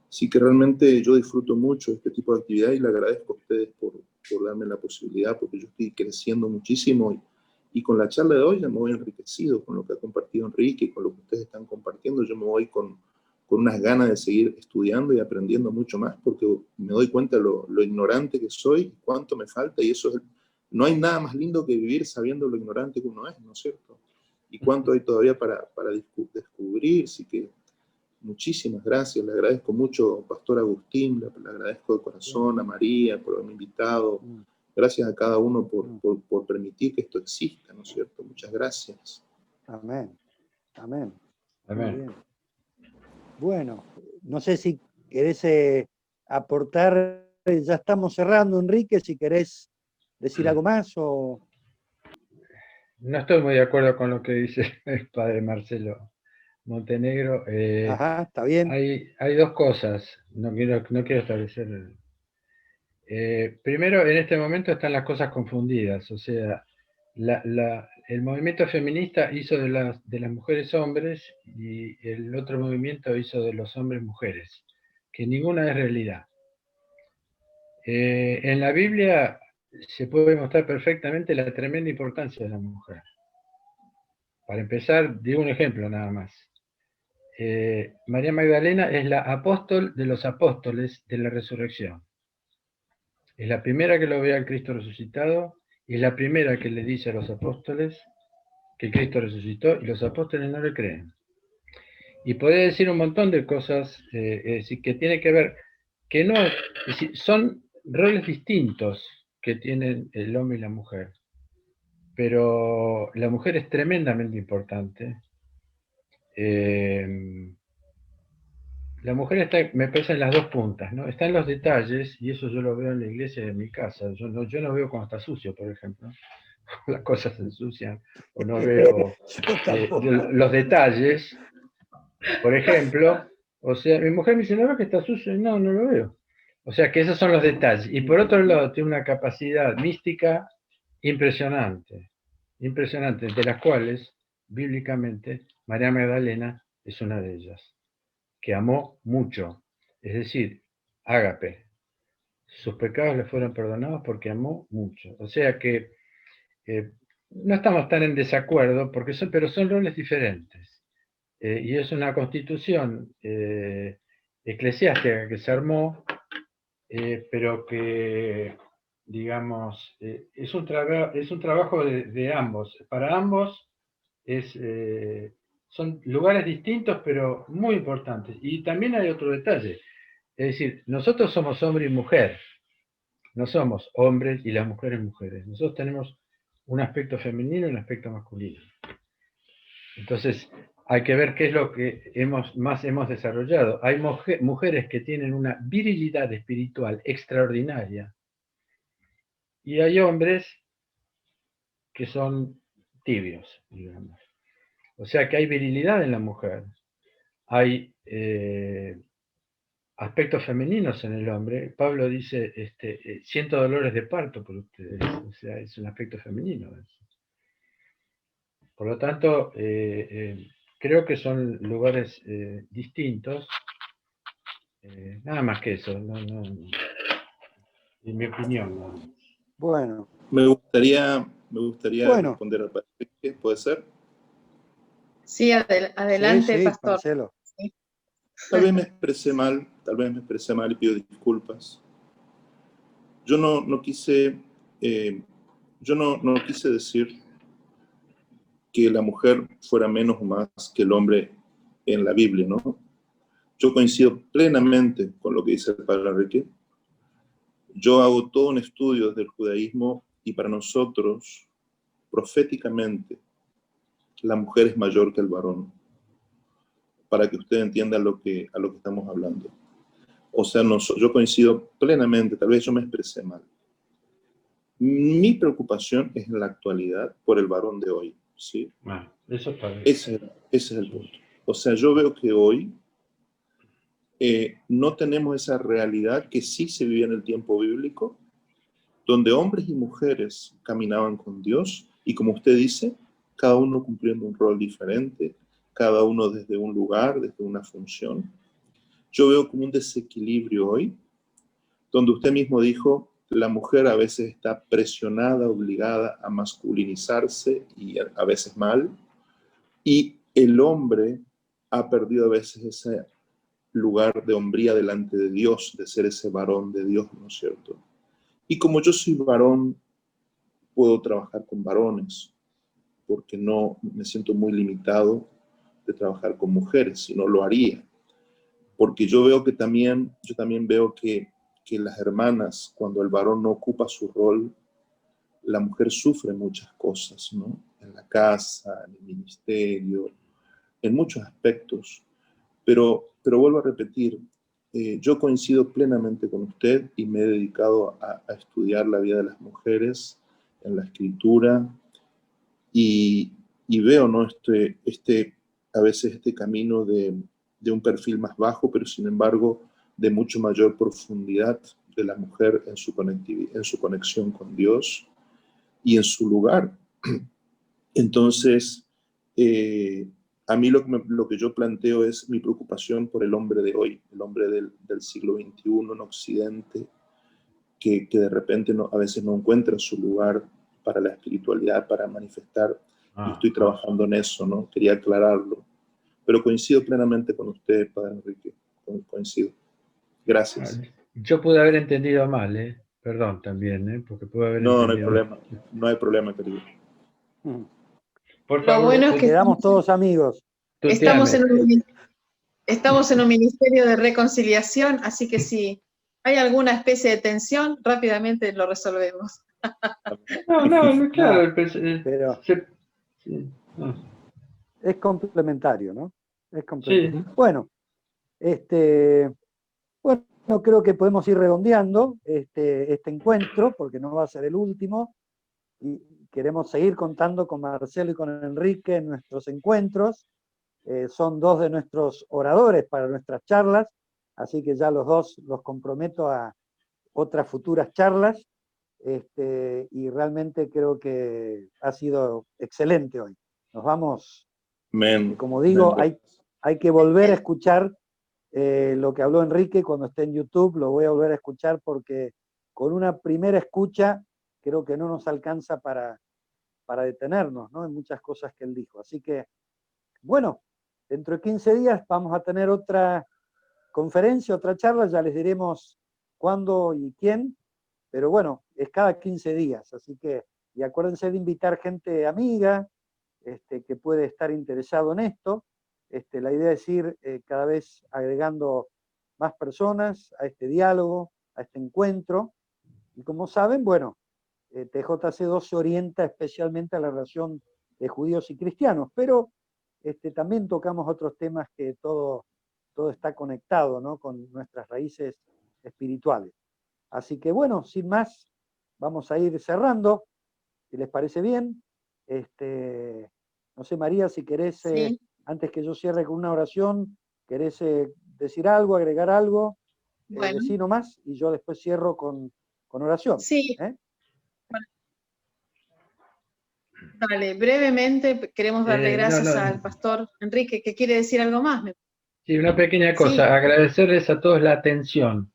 Así que realmente yo disfruto mucho de este tipo de actividad y le agradezco a ustedes por darme la posibilidad, porque yo estoy creciendo muchísimo y con la charla de hoy ya me voy enriquecido con lo que ha compartido Enrique y con lo que ustedes están compartiendo. Yo me voy con unas ganas de seguir estudiando y aprendiendo mucho más, porque me doy cuenta de lo ignorante que soy y cuánto me falta, y eso no hay nada más lindo que vivir sabiendo lo ignorante que uno es, ¿no es cierto? Y cuánto hay todavía para descubrir. Así que muchísimas gracias, le agradezco mucho, Pastor Agustín, le agradezco de corazón a María por haberme invitado, gracias a cada uno por permitir que esto exista, ¿no es cierto? Muchas gracias. Amén, amén. Amén. Muy bien. Bueno, No sé si querés aportar, ya estamos cerrando, Enrique, si querés decir algo más o... No estoy muy de acuerdo con lo que dice el padre Marcelo Montenegro. Ajá, está bien. Hay dos cosas, no quiero establecer... primero, en este momento están las cosas confundidas, o sea, el movimiento feminista hizo de las mujeres hombres y el otro movimiento hizo de los hombres mujeres, que ninguna es realidad. En la Biblia se puede mostrar perfectamente la tremenda importancia de la mujer. Para empezar, digo un ejemplo nada más. María Magdalena es la apóstol de los apóstoles de la resurrección. Es la primera que lo ve al Cristo resucitado y es la primera que le dice a los apóstoles que Cristo resucitó y los apóstoles no le creen. Y podría decir un montón de cosas que tiene que ver, que no, son roles distintos que tienen el hombre y la mujer. Pero la mujer es tremendamente importante. La mujer está, me parece, en las dos puntas, ¿no? Está en los detalles, y eso yo lo veo en la iglesia de mi casa. Yo no veo cuando está sucio, por ejemplo. Las cosas se ensucian, o no veo los detalles. Por ejemplo, o sea, mi mujer me dice, ¿no ves que está sucio? No, no lo veo. O sea, que esos son los detalles. Y por otro lado, tiene una capacidad mística impresionante, de las cuales, bíblicamente, María Magdalena es una de ellas, que amó mucho, es decir, ágape. Sus pecados le fueron perdonados porque amó mucho. O sea que no estamos tan en desacuerdo, pero son roles diferentes. Y es una constitución eclesiástica que se armó, pero que, digamos, es un trabajo de ambos. Para ambos son lugares distintos, pero muy importantes. Y también hay otro detalle. Es decir, nosotros somos hombre y mujer. No somos hombres y las mujeres mujeres. Nosotros tenemos un aspecto femenino y un aspecto masculino. Entonces, hay que ver qué es lo que más hemos desarrollado. Hay mujeres que tienen una virilidad espiritual extraordinaria y hay hombres que son tibios, digamos. O sea que hay virilidad en la mujer, hay aspectos femeninos en el hombre. Pablo dice, siento dolores de parto por ustedes, o sea, es un aspecto femenino. Por lo tanto, creo que son lugares distintos. Nada más que eso, en mi opinión. ¿No? Bueno. Me gustaría responder al padre, ¿puede ser? Sí, adelante, sí, pastor. Marcelo. Sí. Tal vez me expresé mal y pido disculpas. Yo no quise decir que la mujer fuera menos o más que el hombre en la Biblia, ¿no? Yo coincido plenamente con lo que dice el padre Enrique. Yo hago todo un estudio del judaísmo y para nosotros, proféticamente, la mujer es mayor que el varón. Para que usted entienda a lo que estamos hablando. O sea, yo coincido plenamente, tal vez yo me expresé mal. Mi preocupación es en la actualidad por el varón de hoy, ¿sí? Eso está bien. Ese es el punto. O sea, yo veo que hoy no tenemos esa realidad que sí se vivía en el tiempo bíblico, donde hombres y mujeres caminaban con Dios y, como usted dice, cada uno cumpliendo un rol diferente, cada uno desde un lugar, desde una función. Yo veo como un desequilibrio hoy, donde usted mismo dijo, la mujer a veces está presionada, obligada a masculinizarse y a veces mal, y el hombre ha perdido a veces ese lugar de hombría delante de Dios, de ser ese varón de Dios, ¿no es cierto? Y como yo soy varón, puedo trabajar con varones, porque no me siento muy limitado de trabajar con mujeres, si no lo haría. Porque yo veo que yo también veo que las hermanas, cuando el varón no ocupa su rol, la mujer sufre muchas cosas, ¿no? En la casa, en el ministerio, en muchos aspectos. Pero vuelvo a repetir, yo coincido plenamente con usted y me he dedicado a estudiar la vida de las mujeres en la escritura y veo, ¿no? A veces este camino de un perfil más bajo, pero sin embargo de mucho mayor profundidad de la mujer en su conexión con Dios y en su lugar. Entonces, a mí lo que yo planteo es mi preocupación por el hombre de hoy, el hombre del siglo XXI en Occidente, que de repente a veces no encuentra su lugar para la espiritualidad, para manifestar, y estoy trabajando en eso, ¿no? Quería aclararlo. Pero coincido plenamente con usted, Padre Enrique, coincido. Gracias. Yo pude haber entendido mal, ¿eh? Perdón también, porque pude haber entendido. No hay problema, no hay problema, querido. Por favor, lo bueno es que quedamos todos amigos. Estamos en un ministerio de reconciliación, así que si hay alguna especie de tensión, rápidamente lo resolvemos. No, claro, pero es complementario, ¿no? Es complementario. Sí. Bueno, creo que podemos ir redondeando este encuentro, porque no va a ser el último, y queremos seguir contando con Marcelo y con Enrique en nuestros encuentros. Son dos de nuestros oradores para nuestras charlas, así que ya los dos los comprometo a otras futuras charlas, y realmente creo que ha sido excelente hoy. Nos vamos, como digo, hay que volver a escuchar lo que habló Enrique cuando esté en YouTube, lo voy a volver a escuchar porque con una primera escucha creo que no nos alcanza para detenernos, ¿no? En muchas cosas que él dijo. Así que, bueno, dentro de 15 días vamos a tener otra conferencia, otra charla, ya les diremos cuándo y quién, pero bueno, es cada 15 días, así que, y acuérdense de invitar gente amiga, que puede estar interesado en esto. La idea es ir cada vez agregando más personas a este diálogo, a este encuentro, y como saben, bueno, TJC2 se orienta especialmente a la relación de judíos y cristianos, pero también tocamos otros temas que todo está conectado, ¿no? Con nuestras raíces espirituales. Así que bueno, sin más, vamos a ir cerrando, si les parece bien. No sé, María, si querés, Sí. antes que yo cierre con una oración, ¿querés decir algo, agregar algo? Bueno. Decí nomás, y yo después cierro con oración. Sí. Dale, brevemente queremos darle gracias al pastor Enrique, que quiere decir algo más. Sí, una pequeña cosa, Sí. agradecerles a todos la atención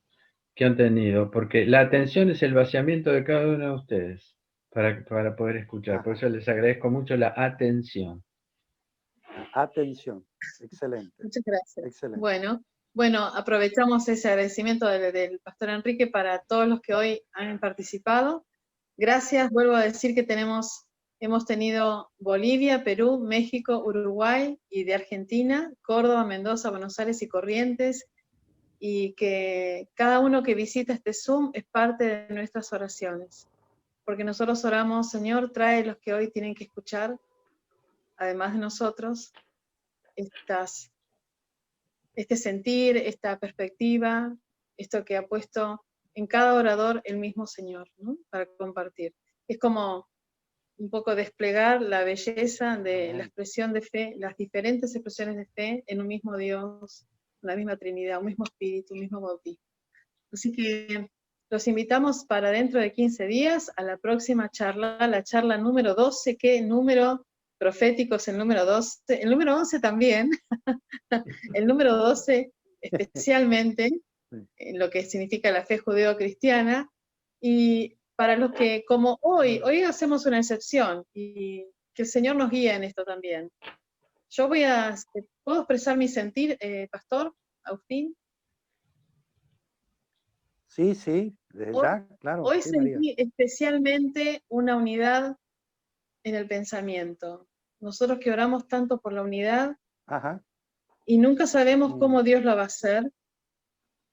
que han tenido, porque la atención es el vaciamiento de cada uno de ustedes para poder escuchar. Por eso les agradezco mucho la atención. Atención, excelente. Muchas gracias. Excelente. Bueno, aprovechamos ese agradecimiento del pastor Enrique para todos los que hoy han participado. Gracias, vuelvo a decir que hemos tenido Bolivia, Perú, México, Uruguay y de Argentina, Córdoba, Mendoza, Buenos Aires y Corrientes, y que cada uno que visita este Zoom es parte de nuestras oraciones, porque nosotros oramos, Señor, trae los que hoy tienen que escuchar, además de nosotros, este sentir, esta perspectiva, esto que ha puesto en cada orador el mismo Señor, ¿no? Para compartir. Es como un poco desplegar la belleza de la expresión de fe, las diferentes expresiones de fe en un mismo Dios, una misma Trinidad, un mismo Espíritu, un mismo bautismo. Así que los invitamos para dentro de 15 días a la próxima charla, la charla número 12, ¿qué número profético es el número 12? El número 11 también, el número 12 especialmente, en lo que significa la fe judeo-cristiana, y para los que, como hoy hacemos una excepción, y que el Señor nos guíe en esto también. Yo ¿puedo expresar mi sentir, Pastor Agustín? Sí, ya, claro. Hoy sí, sentí especialmente una unidad en el pensamiento. Nosotros que oramos tanto por la unidad, Ajá. y nunca sabemos cómo Dios la va a hacer.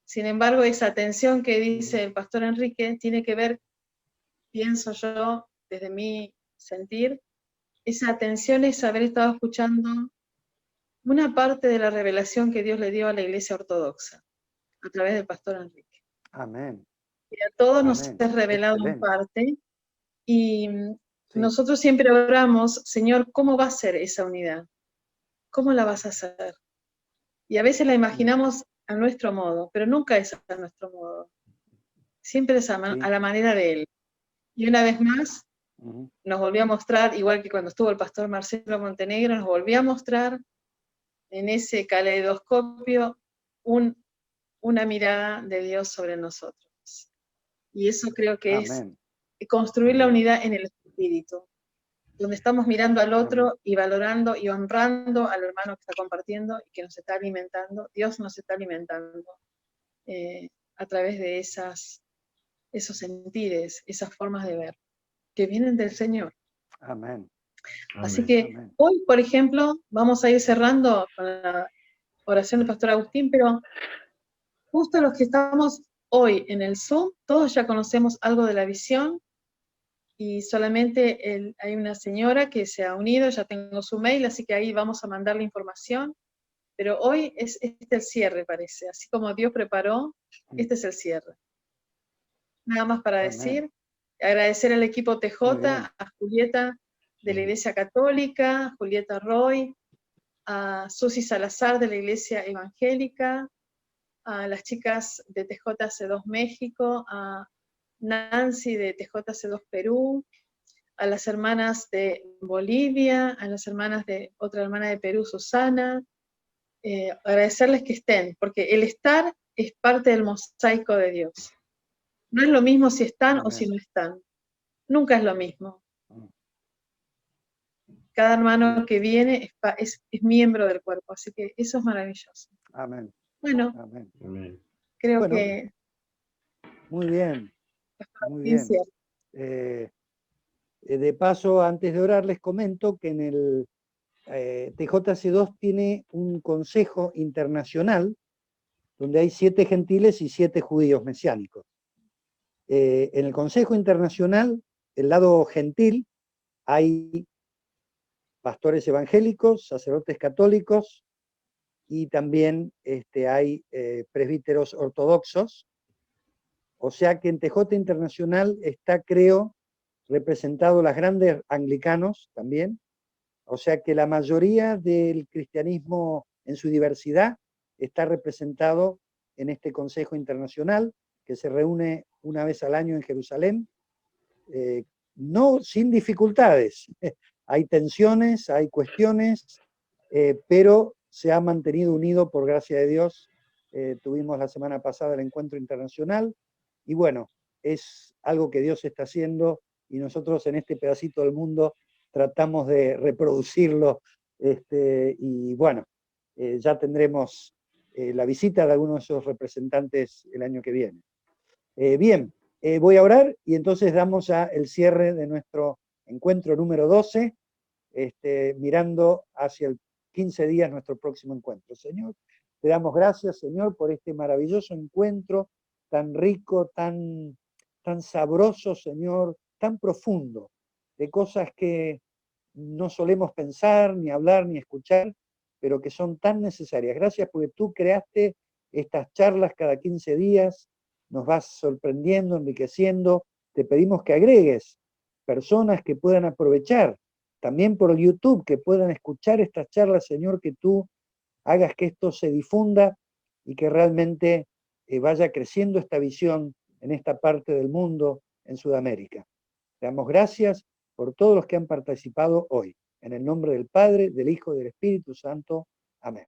Sin embargo, esa tensión que dice el pastor Enrique tiene que ver, pienso yo, desde mi sentir, esa atención es haber estado escuchando una parte de la revelación que Dios le dio a la Iglesia Ortodoxa, a través del pastor Enrique. Amén. Y a todos Amén. nos es revelado en Excelente. parte, y Sí. nosotros siempre oramos, Señor, ¿cómo va a ser esa unidad? ¿Cómo la vas a hacer? Y a veces la imaginamos a nuestro modo, pero nunca es a nuestro modo. Siempre es a la manera de Él. Y una vez más, nos volvió a mostrar, igual que cuando estuvo el pastor Marcelo Montenegro, nos volvió a mostrar en ese caleidoscopio una mirada de Dios sobre nosotros. Y eso creo que Amén. es construir la unidad en el espíritu, donde estamos mirando al otro Amén. y valorando y honrando al hermano que está compartiendo y que nos está alimentando. Dios nos está alimentando a través de esos sentires, esas formas de ver, que vienen del Señor. Amén. Así que Amén. hoy, por ejemplo, vamos a ir cerrando con la oración del pastor Agustín, pero justo los que estamos hoy en el Zoom, todos ya conocemos algo de la visión, y solamente hay una señora que se ha unido, ya tengo su mail, así que ahí vamos a mandar la información, pero hoy es el cierre, parece, así como Dios preparó, este es el cierre. Nada más para decir, agradecer al equipo TJ, a Julieta de la Iglesia Católica, a Julieta Roy, a Susi Salazar de la Iglesia Evangélica, a las chicas de TJC2 México, a Nancy de TJC2 Perú, a las hermanas de Bolivia, a las hermanas de otra hermana de Perú, Susana, agradecerles que estén, porque el estar es parte del mosaico de Dios. No es lo mismo si están o si no están. Nunca es lo mismo. Cada hermano que viene es miembro del cuerpo, así que eso es maravilloso. Amén. Bueno, Amén. creo Bueno, que... Muy bien, muy bien. Cierto. De paso, antes de orar, les comento que en el TJC2 tiene un consejo internacional donde hay 7 gentiles y 7 judíos mesiánicos. En el consejo internacional, el lado gentil, hay pastores evangélicos, sacerdotes católicos y también hay presbíteros ortodoxos. O sea que en TJ Internacional está, creo, representado las grandes anglicanos también. O sea que la mayoría del cristianismo en su diversidad está representado en este Consejo Internacional que se reúne una vez al año en Jerusalén, no sin dificultades. Hay tensiones, hay cuestiones, pero se ha mantenido unido por gracia de Dios. Tuvimos la semana pasada el encuentro internacional y bueno, es algo que Dios está haciendo y nosotros en este pedacito del mundo tratamos de reproducirlo y bueno, ya tendremos la visita de algunos de esos representantes el año que viene. Bien, voy a orar y entonces damos ya el cierre de nuestro encuentro número 12, mirando hacia el 15 días nuestro próximo encuentro. Señor, te damos gracias, Señor, por este maravilloso encuentro tan rico, tan sabroso, Señor, tan profundo, de cosas que no solemos pensar, ni hablar, ni escuchar, pero que son tan necesarias. Gracias porque tú creaste estas charlas cada 15 días, nos vas sorprendiendo, enriqueciendo. Te pedimos que agregues personas que puedan aprovechar, también por YouTube, que puedan escuchar estas charlas, Señor, que tú hagas que esto se difunda y que realmente vaya creciendo esta visión en esta parte del mundo, en Sudamérica. Te damos gracias por todos los que han participado hoy. En el nombre del Padre, del Hijo y del Espíritu Santo. Amén.